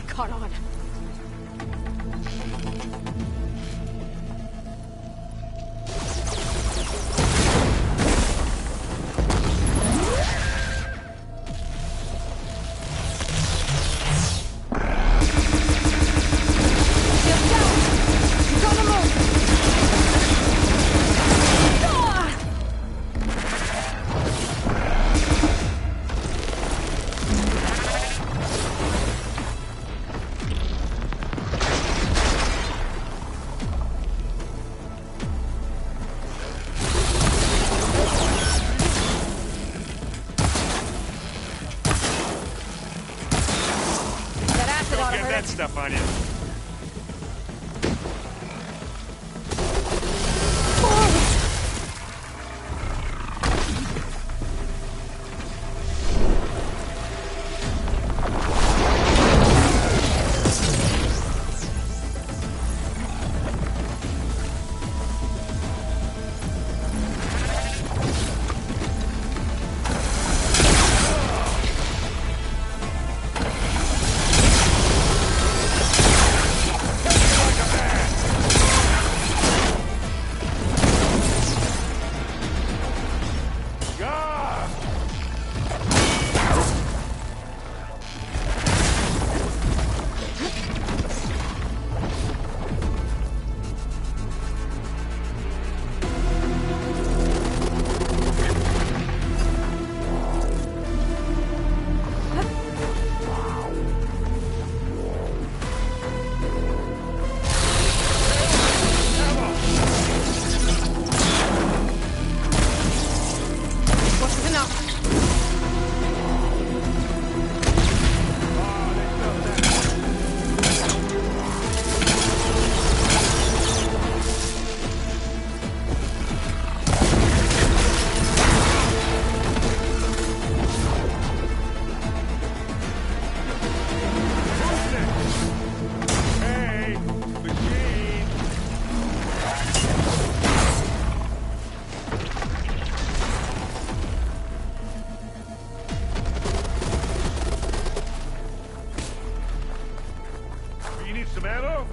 Caught on. Get that stuff on you. Some ammo?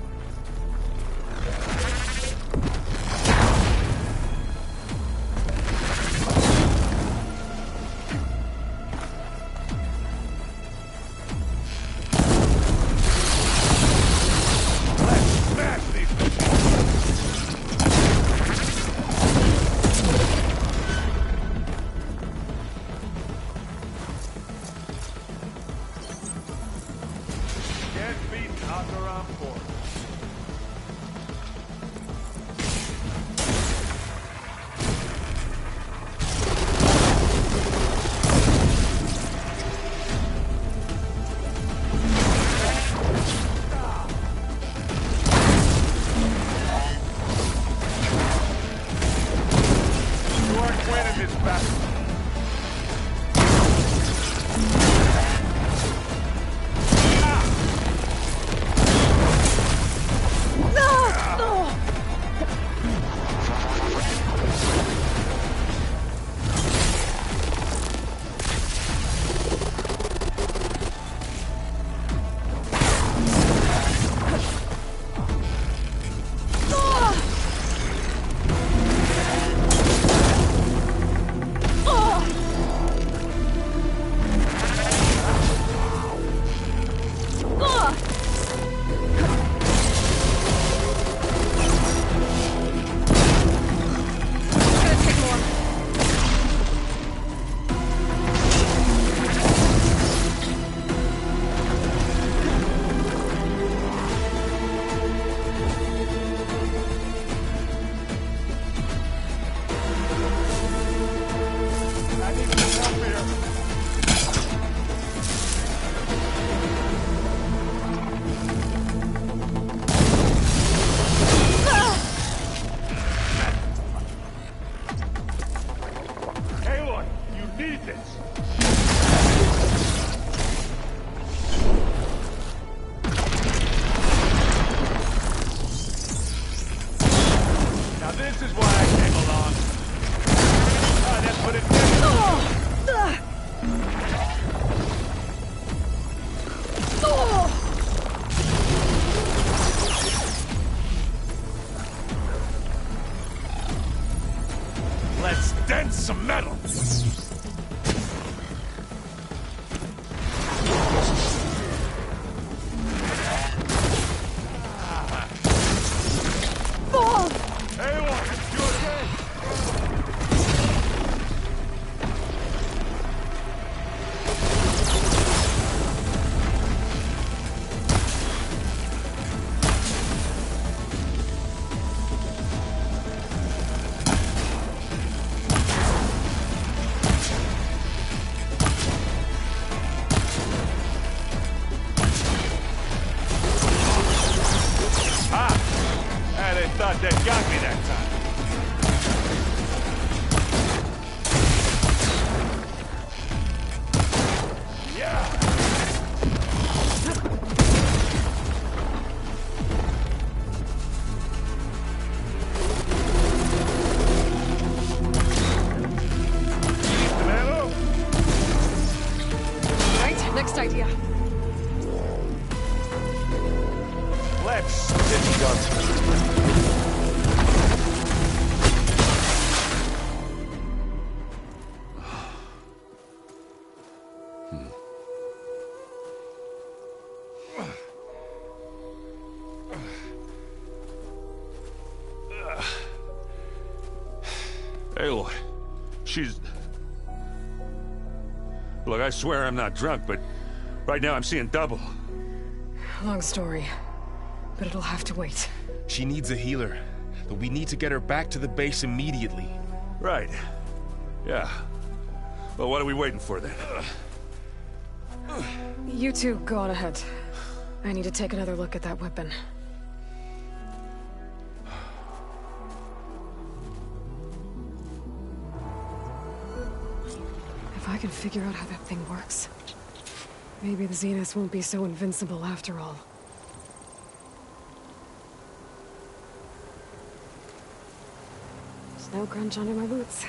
need this. Now this is why I came along. Ah, that's what it Let's dent some metal. Thought they got me that time. Yeah. Right, next idea. Let's get guns. Aloy, she's... Look, I swear I'm not drunk, but right now I'm seeing double. Long story, but it'll have to wait. She needs a healer, but we need to get her back to the base immediately. Right. Yeah. Well, what are we waiting for then? You two go on ahead. I need to take another look at that weapon. If I can figure out how that thing works, maybe the Zeniths won't be so invincible after all. Snow crunch under my boots.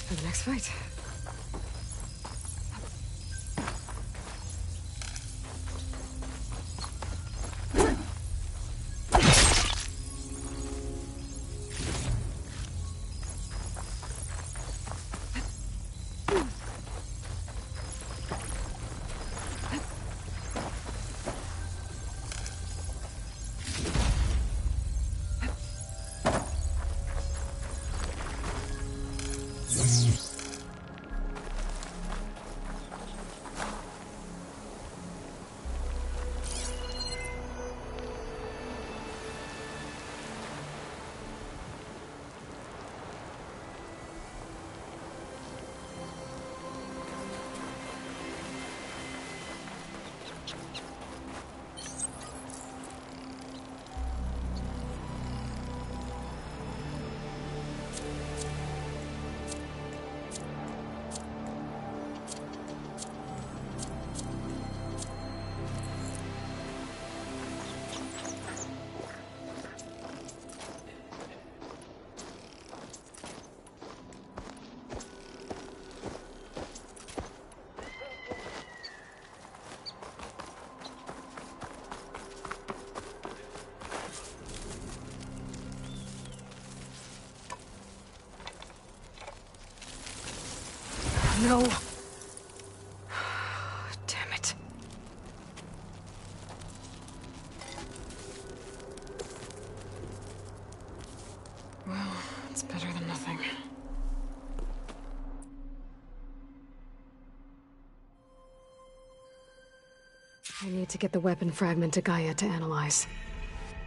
For the next fight. no. Damn it. Well, it's better than nothing. I need to get the weapon fragment to Gaia to analyze.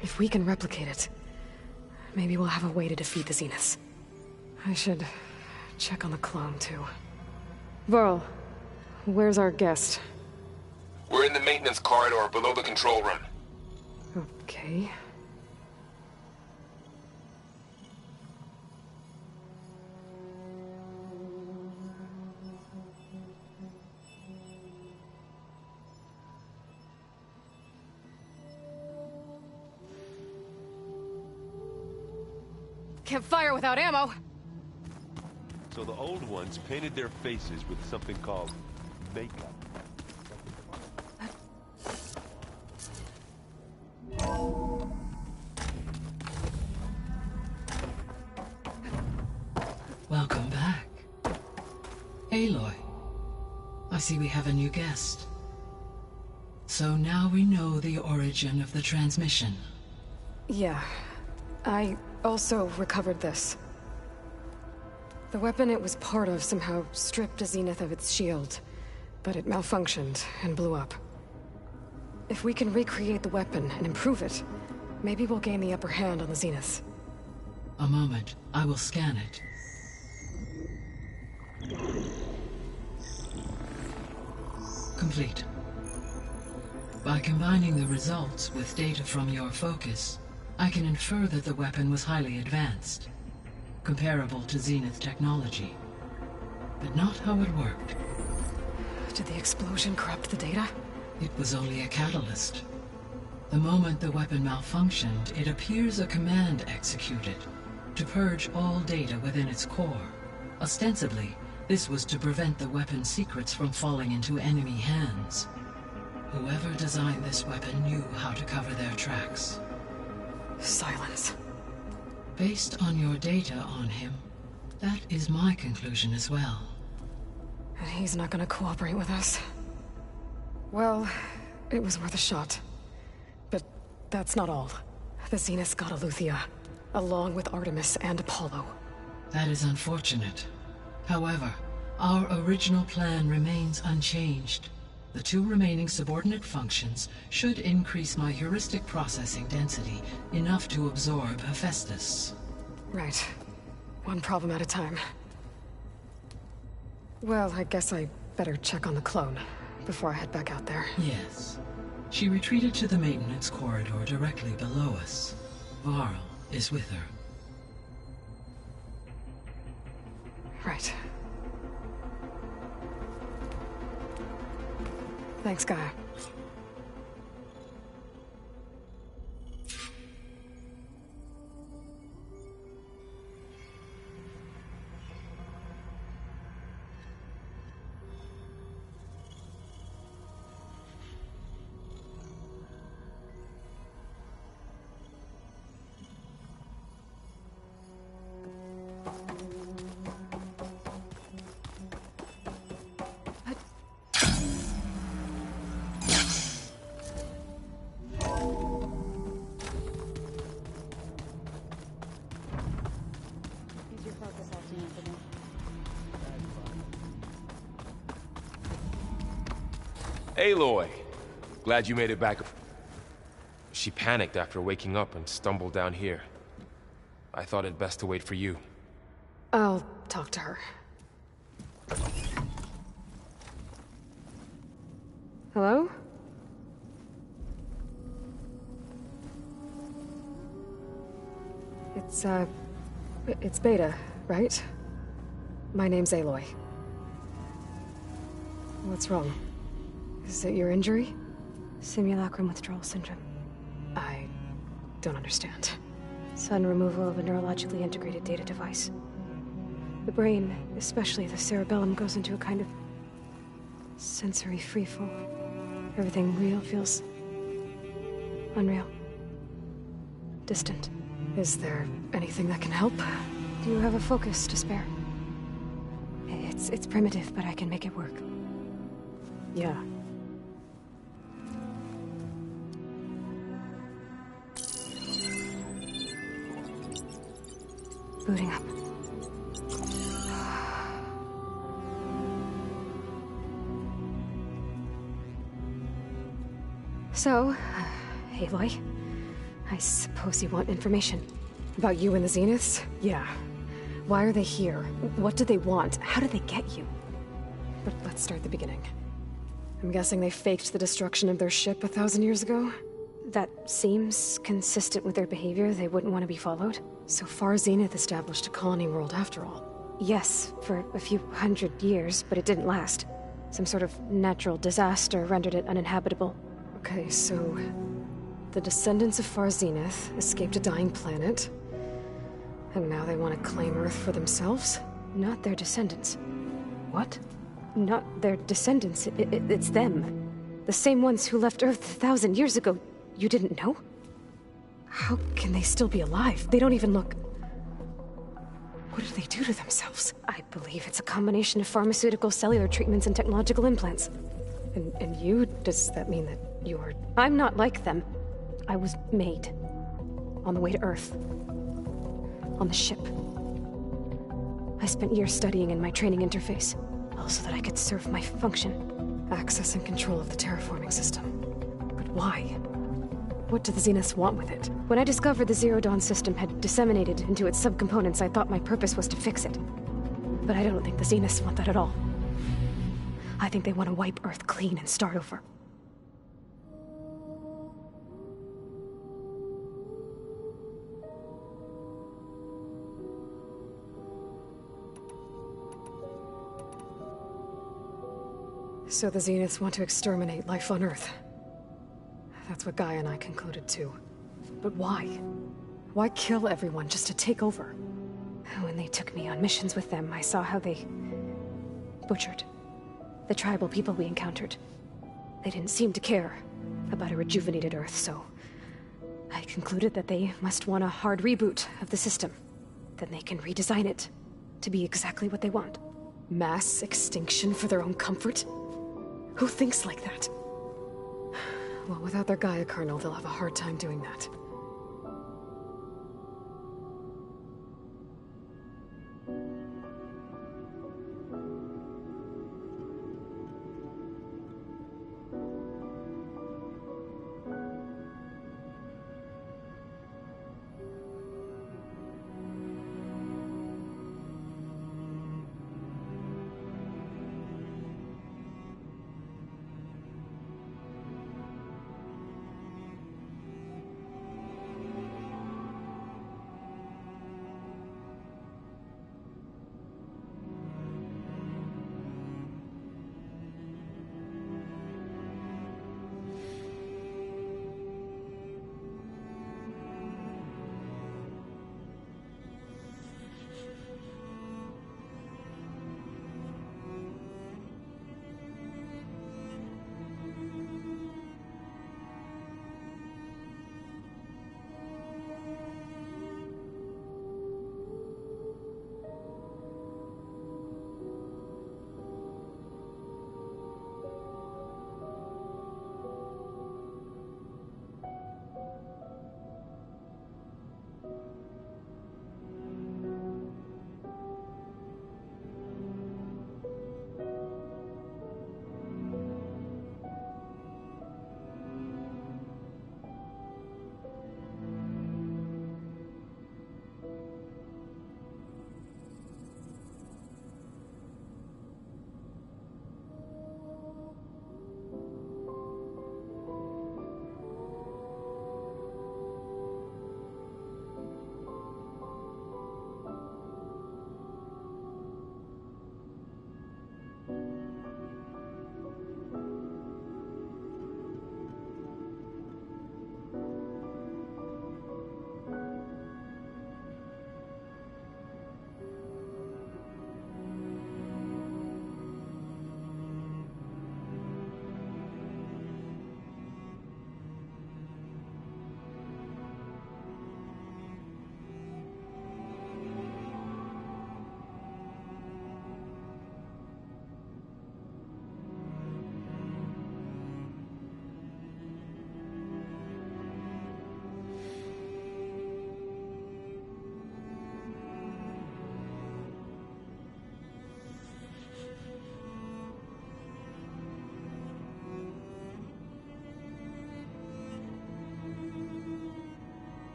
If we can replicate it, maybe we'll have a way to defeat the Zeniths. I should check on the clone, too. Varl, where's our guest? We're in the maintenance corridor below the control room. Okay. Can't fire without ammo! So the old ones painted their faces with something called makeup. Welcome back. Aloy. I see we have a new guest. So now we know the origin of the transmission. Yeah. I also recovered this. The weapon it was part of somehow stripped a Zenith of its shield, but it malfunctioned and blew up. If we can recreate the weapon and improve it, maybe we'll gain the upper hand on the Zeniths. A moment. I will scan it. Complete. By combining the results with data from your focus, I can infer that the weapon was highly advanced, comparable to Zenith technology, but not how it worked. Did the explosion corrupt the data? It was only a catalyst. The moment the weapon malfunctioned, it appears a command executed to purge all data within its core. Ostensibly, this was to prevent the weapon's secrets from falling into enemy hands. Whoever designed this weapon knew how to cover their tracks. Silence. Based on your data on him, that is my conclusion as well. And he's not gonna cooperate with us. Well, it was worth a shot. But that's not all. The Zeniths got Eleuthia, along with Artemis and Apollo. That is unfortunate. However, our original plan remains unchanged. The two remaining subordinate functions should increase my heuristic processing density enough to absorb Hephaestus. Right. One problem at a time. Well, I guess I better check on the clone before I head back out there. Yes. She retreated to the maintenance corridor directly below us. Varl is with her. Right. Thanks, Gaia. Aloy! Glad you made it back. She panicked after waking up and stumbled down here. I thought it best to wait for you. I'll talk to her. Hello? It's Beta, right? My name's Aloy. What's wrong? Is it your injury? Simulacrum withdrawal syndrome. I don't understand. Sudden removal of a neurologically integrated data device. The brain, especially the cerebellum, goes into a kind of sensory freefall. Everything real feels unreal. Distant. Is there anything that can help? Do you have a focus to spare? It's primitive, but I can make it work. Yeah. Booting up. So, Aloy, I suppose you want information. About you and the Zeniths? Yeah. Why are they here? What do they want? How did they get you? But let's start at the beginning. I'm guessing they faked the destruction of their ship 1,000 years ago? That seems consistent with their behavior. They wouldn't want to be followed. So far, Zenith established a colony world after all. Yes, for a few hundred years, but it didn't last. Some sort of natural disaster rendered it uninhabitable. Okay, so the descendants of Far Zenith escaped a dying planet, and now they want to claim Earth for themselves? Not their descendants. What? Not their descendants. It's them. The same ones who left Earth 1,000 years ago. You didn't know? How can they still be alive? They don't even look... What did they do to themselves? I believe it's a combination of pharmaceutical, cellular treatments, and technological implants. And you? Does that mean that you're... I'm not like them. I was made. On the way to Earth. On the ship. I spent years studying in my training interface, all so that I could serve my function. Access and control of the terraforming system. But why? What do the Zeniths want with it? When I discovered the Zero Dawn system had disseminated into its subcomponents, I thought my purpose was to fix it. But I don't think the Zeniths want that at all. I think they want to wipe Earth clean and start over. So the Zeniths want to exterminate life on Earth. That's what Gaia and I concluded too. But why? Why kill everyone just to take over? When they took me on missions with them, I saw how they... butchered the tribal people we encountered. They didn't seem to care about a rejuvenated Earth, so... I concluded that they must want a hard reboot of the system. Then they can redesign it to be exactly what they want. Mass extinction for their own comfort? Who thinks like that? Well, without their Gaia kernel, they'll have a hard time doing that.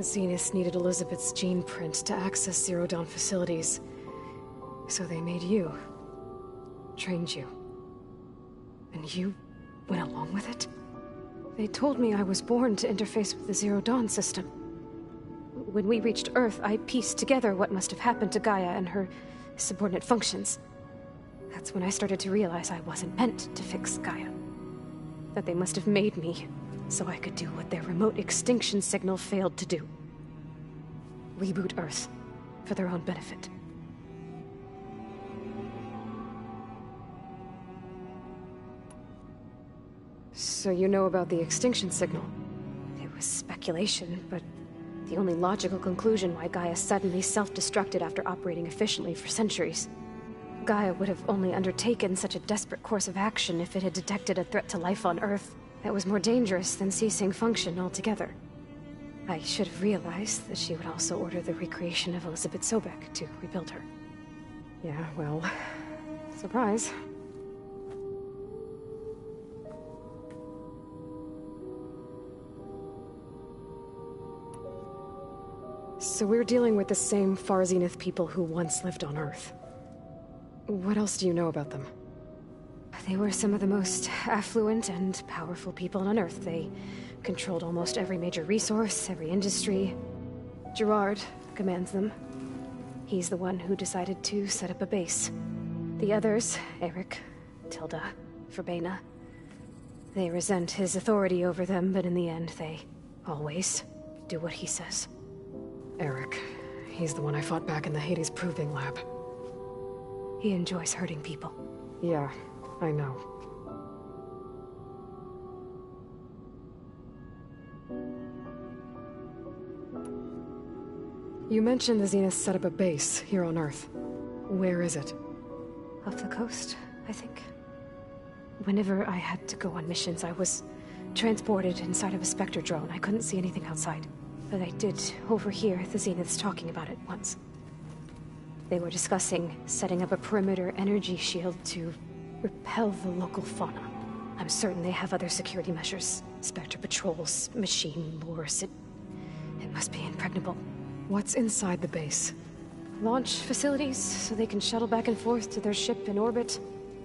The Zeniths needed Elizabeth's gene print to access Zero Dawn facilities. So they made you. Trained you. And you went along with it? They told me I was born to interface with the Zero Dawn system. When we reached Earth, I pieced together what must have happened to Gaia and her subordinate functions. That's when I started to realize I wasn't meant to fix Gaia. That they must have made me so I could do what their remote extinction signal failed to do. Reboot Earth for their own benefit. So you know about the extinction signal? It was speculation, but the only logical conclusion why Gaia suddenly self-destructed after operating efficiently for centuries. Gaia would have only undertaken such a desperate course of action if it had detected a threat to life on Earth that was more dangerous than ceasing function altogether. I should have realized that she would also order the recreation of Elizabeth Sobek to rebuild her. Yeah, well, surprise. So we're dealing with the same Far Zenith people who once lived on Earth. What else do you know about them? They were some of the most affluent and powerful people on Earth. They controlled almost every major resource, every industry. Gerard commands them. He's the one who decided to set up a base. The others, Eric, Tilda, Verbena, they resent his authority over them, but in the end, they always do what he says. Eric. He's the one I fought back in the Hades Proving Lab. He enjoys hurting people. Yeah, I know. You mentioned the Zenith set up a base here on Earth. Where is it? Off the coast, I think. Whenever I had to go on missions, I was transported inside of a Spectre drone. I couldn't see anything outside. But I did overhear the Zeniths talking about it once. They were discussing setting up a perimeter energy shield to repel the local fauna. I'm certain they have other security measures. Spectre patrols, machine lures. It must be impregnable. What's inside the base? Launch facilities, so they can shuttle back and forth to their ship in orbit.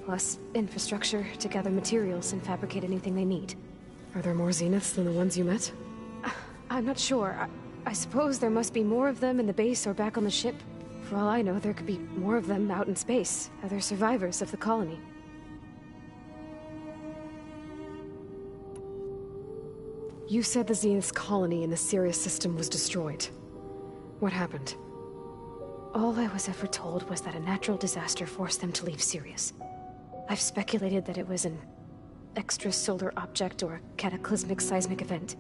Plus infrastructure to gather materials and fabricate anything they need. Are there more Zeniths than the ones you met? I'm not sure. I suppose there must be more of them in the base or back on the ship. For all I know, there could be more of them out in space, other survivors of the colony. You said the Zenith's colony in the Sirius system was destroyed. What happened? All I was ever told was that a natural disaster forced them to leave Sirius. I've speculated that it was an extrasolar object or a cataclysmic seismic event.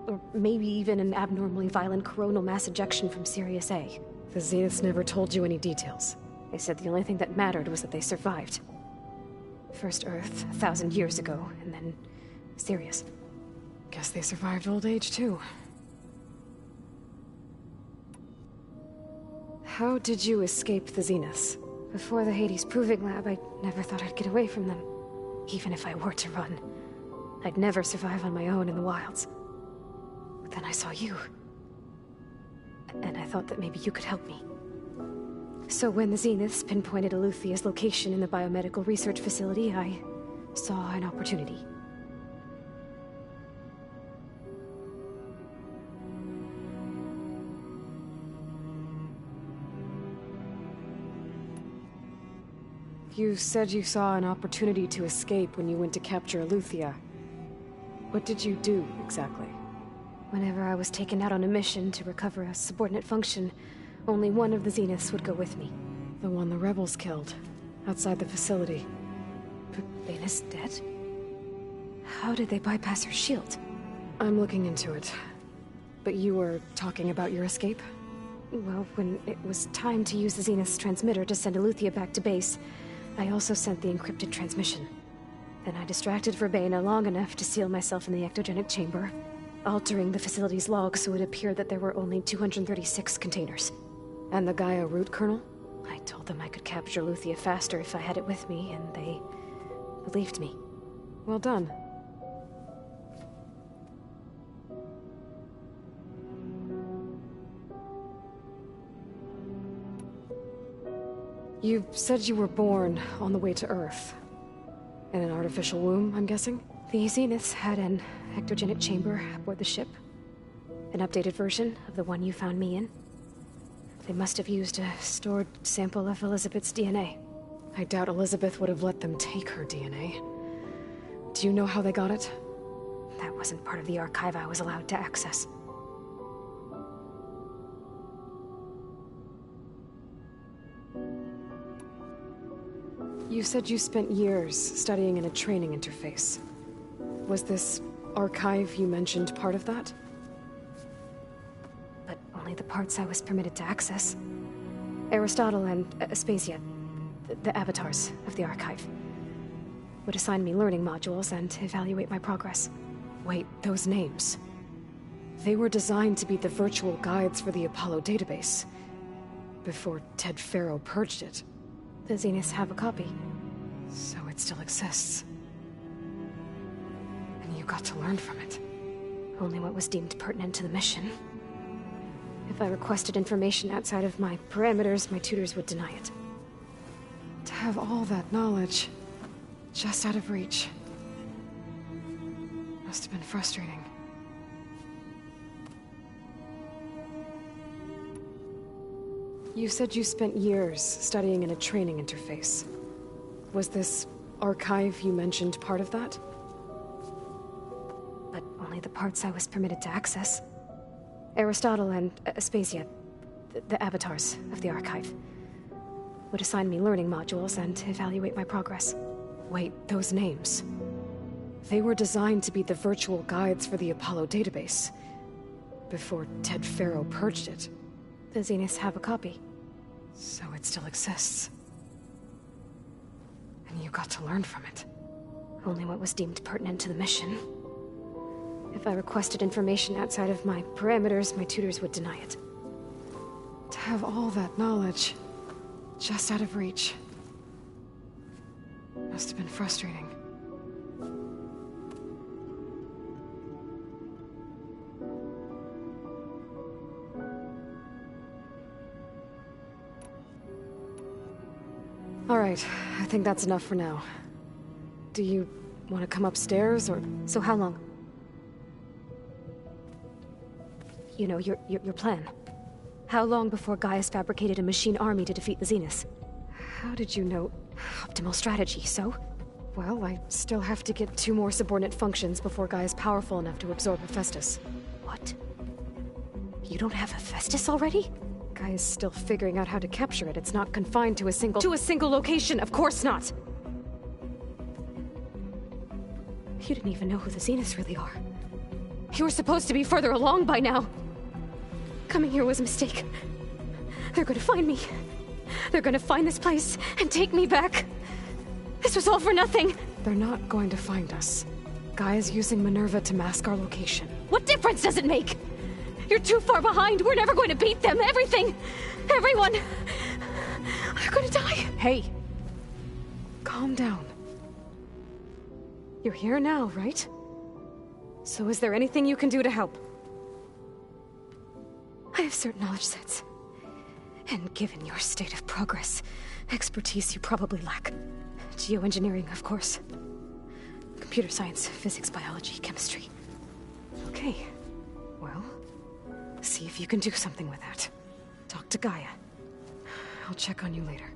Or maybe even an abnormally violent coronal mass ejection from Sirius A. The Zeniths never told you any details. They said the only thing that mattered was that they survived. First Earth, 1,000 years ago, and then Sirius. Guess they survived old age, too. How did you escape the Zeniths? Before the Hades Proving Lab, I never thought I'd get away from them. Even if I were to run. I'd never survive on my own in the wilds. But then I saw you. And I thought that maybe you could help me. So when the Zeniths pinpointed Eluthia's location in the biomedical research facility, I saw an opportunity. You said you saw an opportunity to escape when you went to capture Eluthia. What did you do, exactly? Whenever I was taken out on a mission to recover a subordinate function, only one of the Zeniths would go with me. The one the rebels killed, outside the facility. Vena's dead? How did they bypass her shield? I'm looking into it. But you were talking about your escape? Well, when it was time to use the Zenith's transmitter to send Eluthia back to base, I also sent the encrypted transmission. Then I distracted Verbena long enough to seal myself in the ectogenic chamber, altering the facility's log so it appeared that there were only 236 containers. And the Gaia root kernel? I told them I could capture Eluthia faster if I had it with me, and they believed me. Well done. You said you were born on the way to Earth. In an artificial womb, I'm guessing? The Zeniths had an ectogenic chamber aboard the ship. An updated version of the one you found me in. They must have used a stored sample of Elizabeth's DNA. I doubt Elizabeth would have let them take her DNA. Do you know how they got it? That wasn't part of the archive I was allowed to access. You said you spent years studying in a training interface. Was this archive you mentioned part of that? But only the parts I was permitted to access. Aristotle and Aspasia, the avatars of the archive, would assign me learning modules and evaluate my progress. Wait, those names. They were designed to be the virtual guides for the Apollo database. Before Ted Faro purged it. The Zeniths have a copy. So it still exists. And you got to learn from it. Only what was deemed pertinent to the mission. If I requested information outside of my parameters, my tutors would deny it. To have all that knowledge, just out of reach. Must have been frustrating. You said you spent years studying in a training interface. Was this archive you mentioned part of that? But only the parts I was permitted to access. Aristotle and Aspasia, the avatars of the archive, would assign me learning modules and evaluate my progress. Wait, those names. They were designed to be the virtual guides for the Apollo database. Before Ted Faro purged it. The Zeniths have a copy. So it still exists. And you got to learn from it. Only what was deemed pertinent to the mission. If I requested information outside of my parameters, my tutors would deny it. To have all that knowledge, just out of reach. Must have been frustrating. All right, I think that's enough for now. Do you want to come upstairs, or...? So how long? You know, your plan. How long before Gaius fabricated a machine army to defeat the Zeniths? How did you know? Optimal strategy, so? Well, I still have to get 2 more subordinate functions before Gaia's powerful enough to absorb Hephaestus. What? You don't have Hephaestus already? Gaia's still figuring out how to capture it. It's not confined to a single location, of course not! You didn't even know who the Zeniths really are. You were supposed to be further along by now. Coming here was a mistake. They're gonna find me. They're gonna find this place and take me back. This was all for nothing. They're not going to find us. Gaia's using Minerva to mask our location. What difference does it make? You're too far behind. We're never going to beat them. Everything. Everyone. They're gonna die. Hey. Calm down. You're here now, right? So is there anything you can do to help? I have certain knowledge sets. And given your state of progress, expertise you probably lack. Geoengineering, of course. Computer science, physics, biology, chemistry. Okay. Well, see if you can do something with that. Talk to Gaia. I'll check on you later.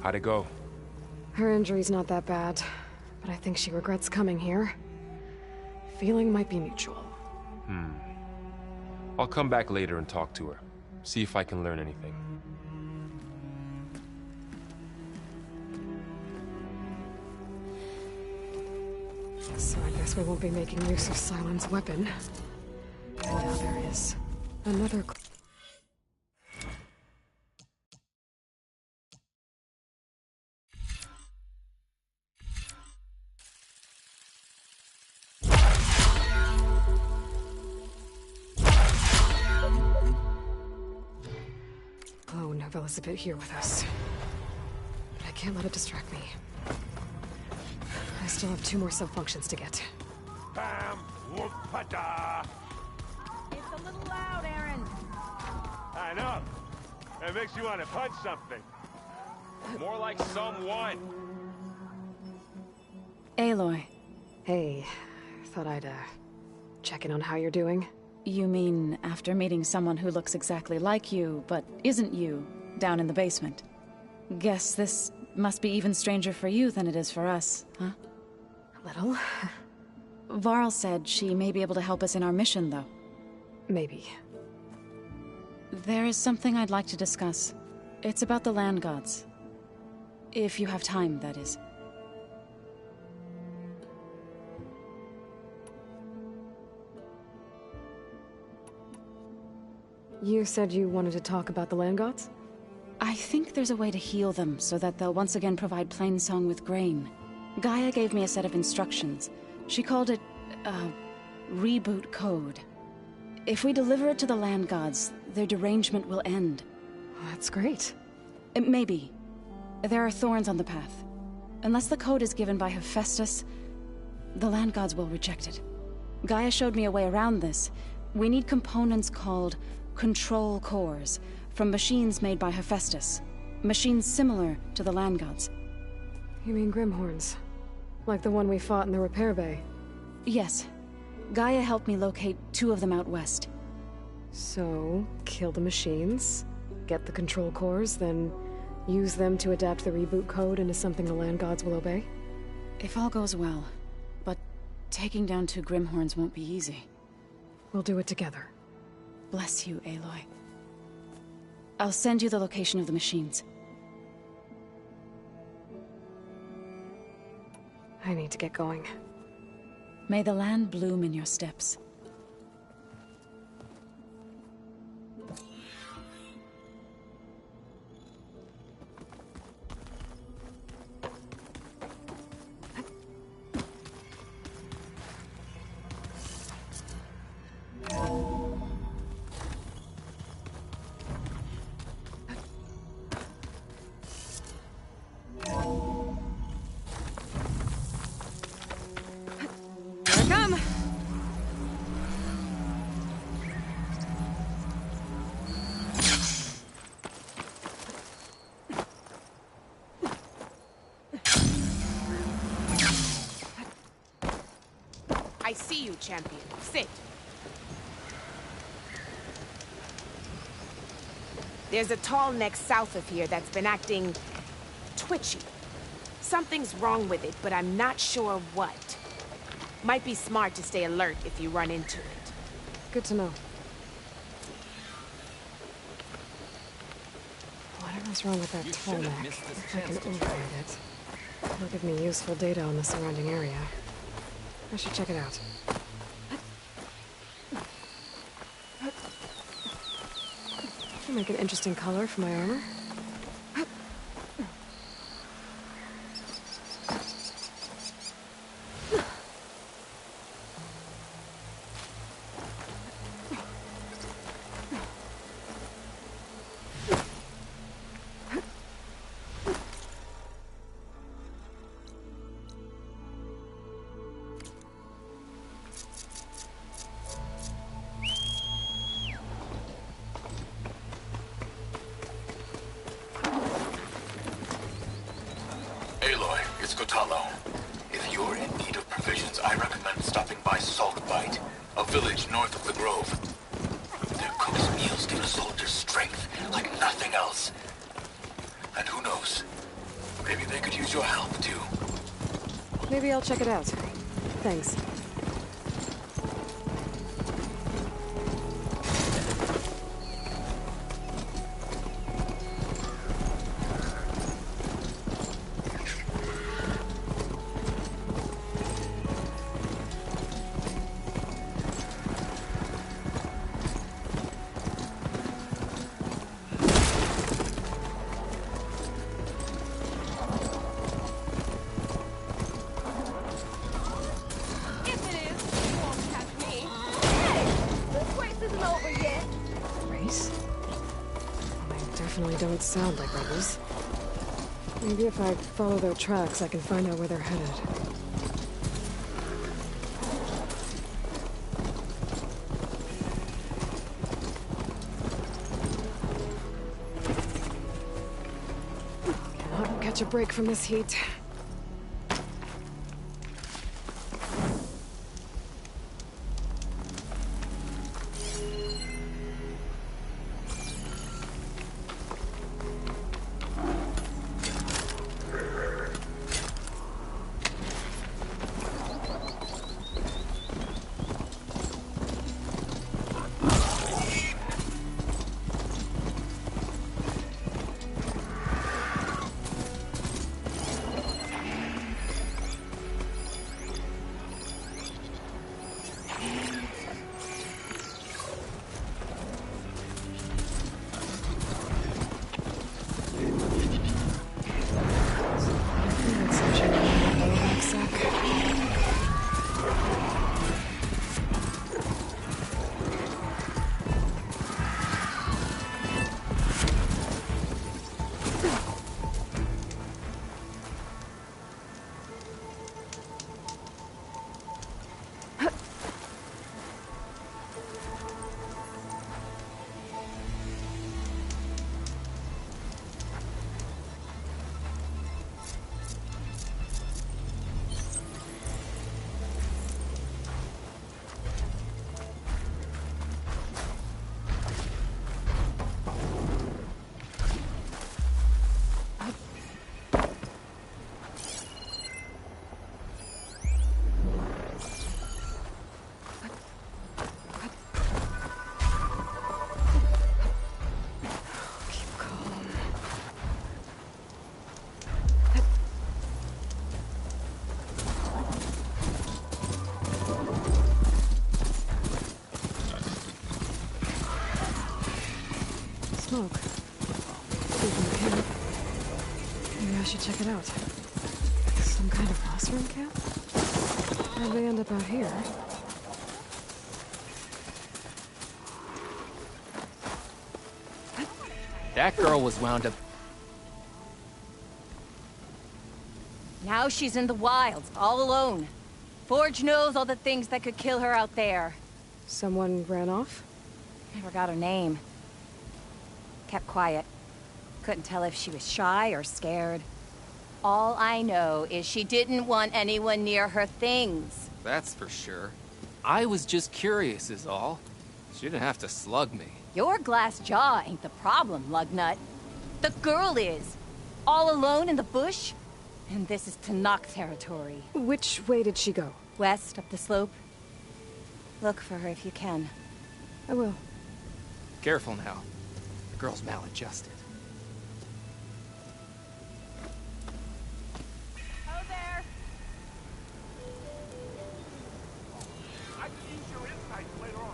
How'd it go? Her injury's not that bad, but I think she regrets coming here. Feeling might be mutual. I'll come back later and talk to her. See if I can learn anything. So I guess we won't be making use of Cylon's weapon. Now there is another... Clone of Elizabeth here with us. But I can't let it distract me. I still have 2 more sub-functions to get. Bam! Whoop-a-da! It's a little loud. I know. It makes you want to punch something. More like someone. Aloy. Hey, thought I'd, check in on how you're doing. You mean after meeting someone who looks exactly like you, but isn't you, down in the basement? Guess this must be even stranger for you than it is for us, huh? A little. Varl said she may be able to help us in our mission, though. Maybe. There is something I'd like to discuss. It's about the land gods. If you have time, that is. You said you wanted to talk about the land gods? I think there's a way to heal them so that they'll once again provide Plainsong with grain. Gaia gave me a set of instructions. She called it, reboot code. If we deliver it to the land gods, their derangement will end. That's great. Maybe. There are thorns on the path. Unless the code is given by Hephaestus, the land gods will reject it. Gaia showed me a way around this. We need components called control cores, from machines made by Hephaestus. Machines similar to the land gods. You mean Grimhorns? Like the one we fought in the repair bay? Yes. Gaia helped me locate 2 of them out west. So, kill the machines, get the control cores, then use them to adapt the reboot code into something the land gods will obey? If all goes well. But taking down 2 Grimhorns won't be easy. We'll do it together. Bless you, Aloy. I'll send you the location of the machines. I need to get going. May the land bloom in your steps. I see you, champion. Sit. There's a tall neck south of here that's been acting twitchy. Something's wrong with it, but I'm not sure what. Might be smart to stay alert if you run into it. Good to know. Whatever's wrong with that tall neck, if I can override it, it'll give me useful data on the surrounding area. I should check it out. It'll make an interesting color for my armor. If you're in need of provisions, I recommend stopping by Saltbite, a village north of the Grove. Their cook's meals give a soldier's strength like nothing else. And who knows, maybe they could use your help too. Maybe I'll check it out. Thanks. Don't sound like rebels. Maybe if I follow their tracks, I can find out where they're headed. catch a break from this heat. Smoke. From the camp. Maybe I should check it out. Some kind of classroom camp? How'd they end up out here? That girl was wound up. Now she's in the wilds, all alone. Forge knows all the things that could kill her out there. Someone ran off? Never got her name. Kept quiet. Couldn't tell if she was shy or scared. All I know is she didn't want anyone near her things. That's for sure. I was just curious is all. She didn't have to slug me. Your glass jaw ain't the problem, lugnut. The girl is. All alone in the bush. And this is Tanakh territory. Which way did she go? West, up the slope. Look for her if you can. I will. Careful now. The girl's maladjusted. Oh, there! I can use your insights later on.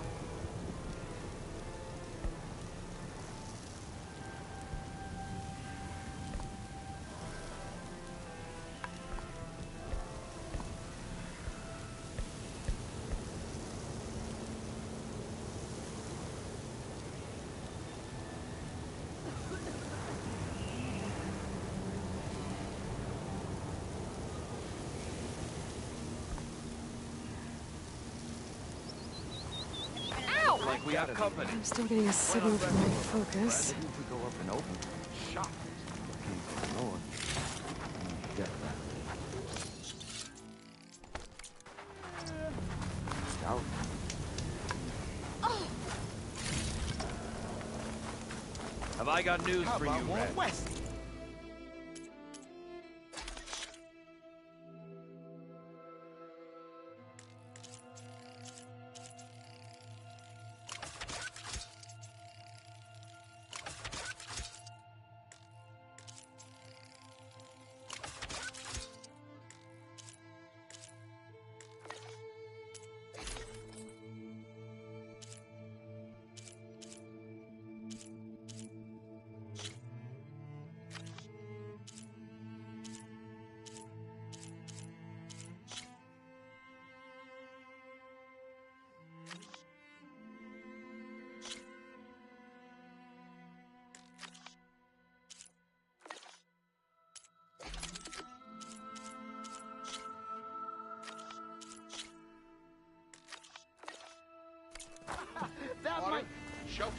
Like we have company. I'm still getting a signal from my focus. Why didn't we go up and open it? Shot. Looking for the Lord. Get that. Scout. Have I got news for you, Red? West. That might shelter.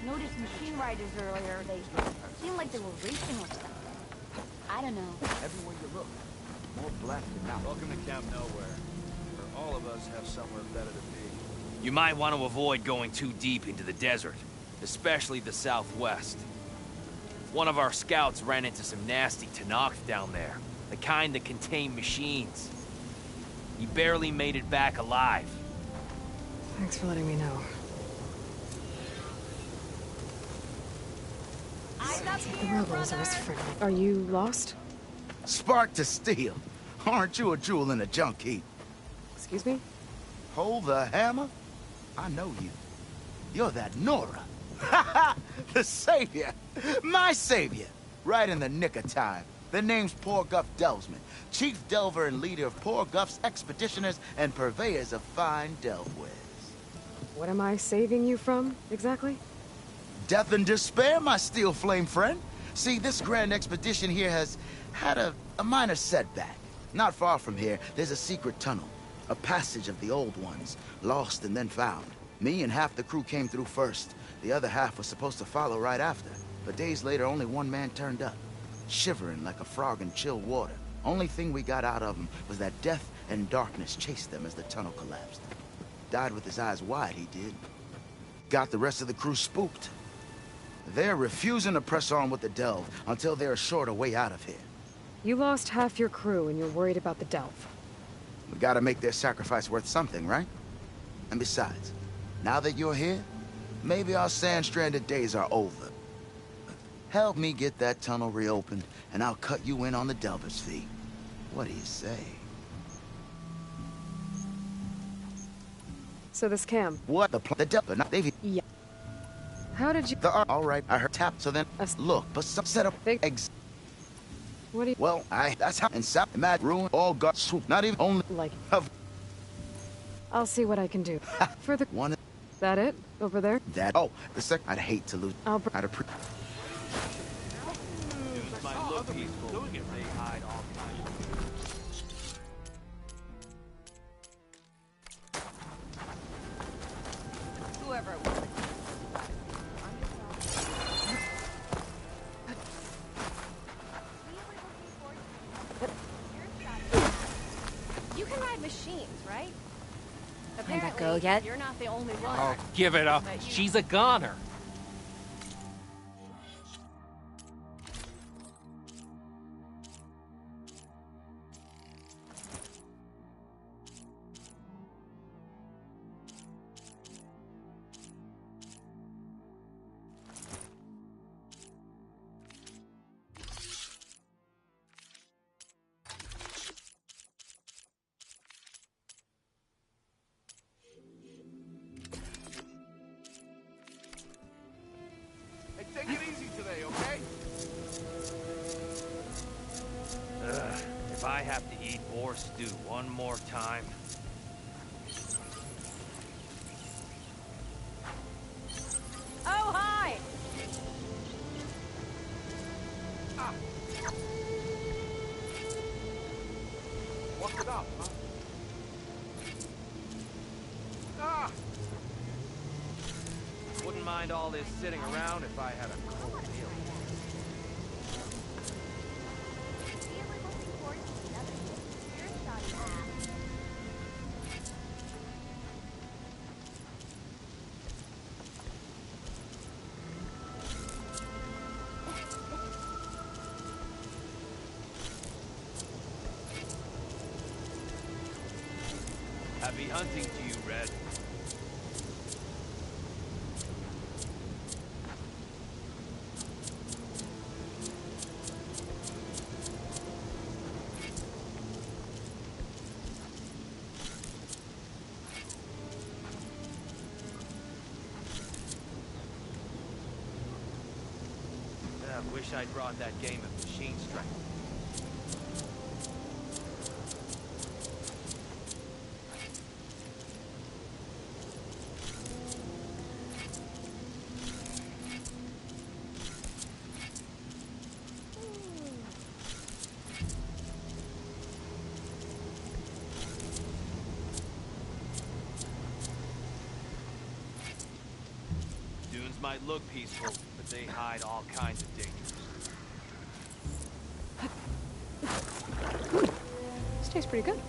Noticed machine riders earlier. They seemed like they were racing or something. I don't know. Everywhere you look, more black than now. Welcome to Camp Nowhere, where all of us have somewhere better to be. You might want to avoid going too deep into the desert, especially the southwest. One of our scouts ran into some nasty Tanakh down there, the kind that contain machines. He barely made it back alive. Thanks for letting me know. The rebels I was friendly. Are you lost? Spark to steel. Aren't you a jewel in a junk heap? Excuse me? Hold the hammer? I know you. You're that Nora. Ha ha! The savior! My savior! Right in the nick of time. The name's Poor Guff Delvesman, chief delver and leader of Poor Guff's expeditioners and purveyors of fine delvewares. What am I saving you from, exactly? Death and despair, my steel flame friend. See, this grand expedition here has had a minor setback. Not far from here, there's a secret tunnel. A passage of the old ones, lost and then found. Me and half the crew came through first. The other half was supposed to follow right after. But days later, only one man turned up. Shivering like a frog in chill water. Only thing we got out of him was that death and darkness chased them as the tunnel collapsed. Died with his eyes wide, he did. Got the rest of the crew spooked. They're refusing to press on with the delve until they're assured a way out of here. You lost half your crew and you're worried about the delve. We gotta make their sacrifice worth something, right? And besides, now that you're here, maybe our sand-stranded days are over. Help me get that tunnel reopened, and I'll cut you in on the delver's fee. What do you say? So this cam. What? The delver, not Davy. Yeah. How did you... All right, I heard tap, so then... Look, but some set up... What do you... Well, that's how... And sap, mad, ruin, all got swoop. Not even only... Like... I'll see what I can do. For the... One... That it? Over there? That... Oh, the sec... I'd hate to lose... I'd appreciate... Whoever it was. You can ride machines, right? Apparently, go yet? You're not the only one. Oh, give it up. She's a goner. Take it easy today, okay? If I have to eat boar stew one more time... Oh, hi! What's it up, huh? Ah! Wouldn't mind all this sitting around if I had a cold meal. Happy hunting to you, Red. I wish I'd brought that game of machine strength. Dunes might look peaceful, but they hide all kinds of dangers. This tastes pretty good.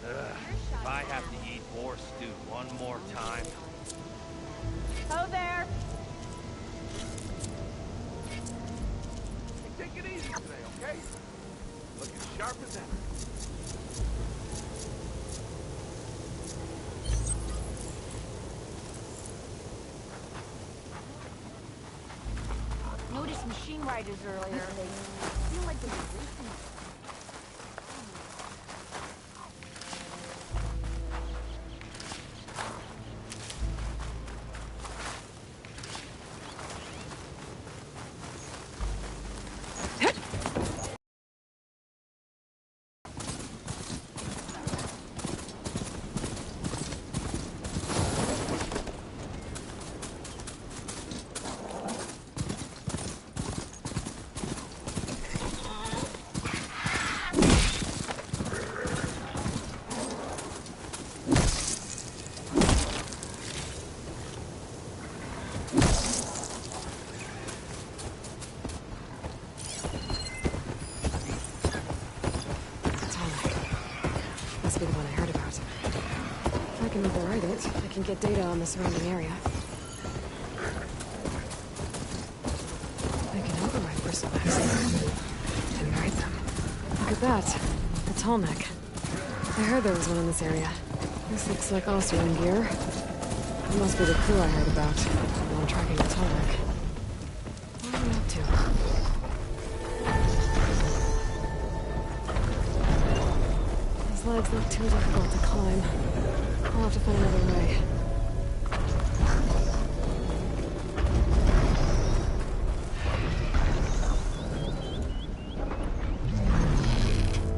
If I have to eat boar stew one more time. Oh, there! Take it easy today, okay? Looking sharp as ever. Noticed machine riders earlier. They feel like they were racing. Must be the one I heard about. If I can override it, I can get data on the surrounding area. I can override personal access and write them. Look at that. A tall neck. I heard there was one in this area. This looks like Oseran gear. It must be the crew I heard about. The one tracking the tall neck. What are we up to? These legs look too difficult to climb. I'll have to find another way.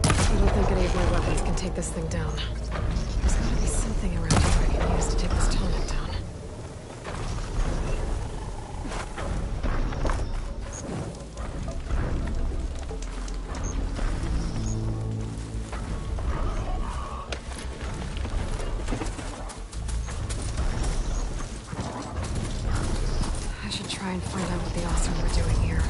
I don't think any of my weapons can take this thing down. There's gotta be something around here I can use to take this tonic down. I should try and find out what the Oseran were doing here.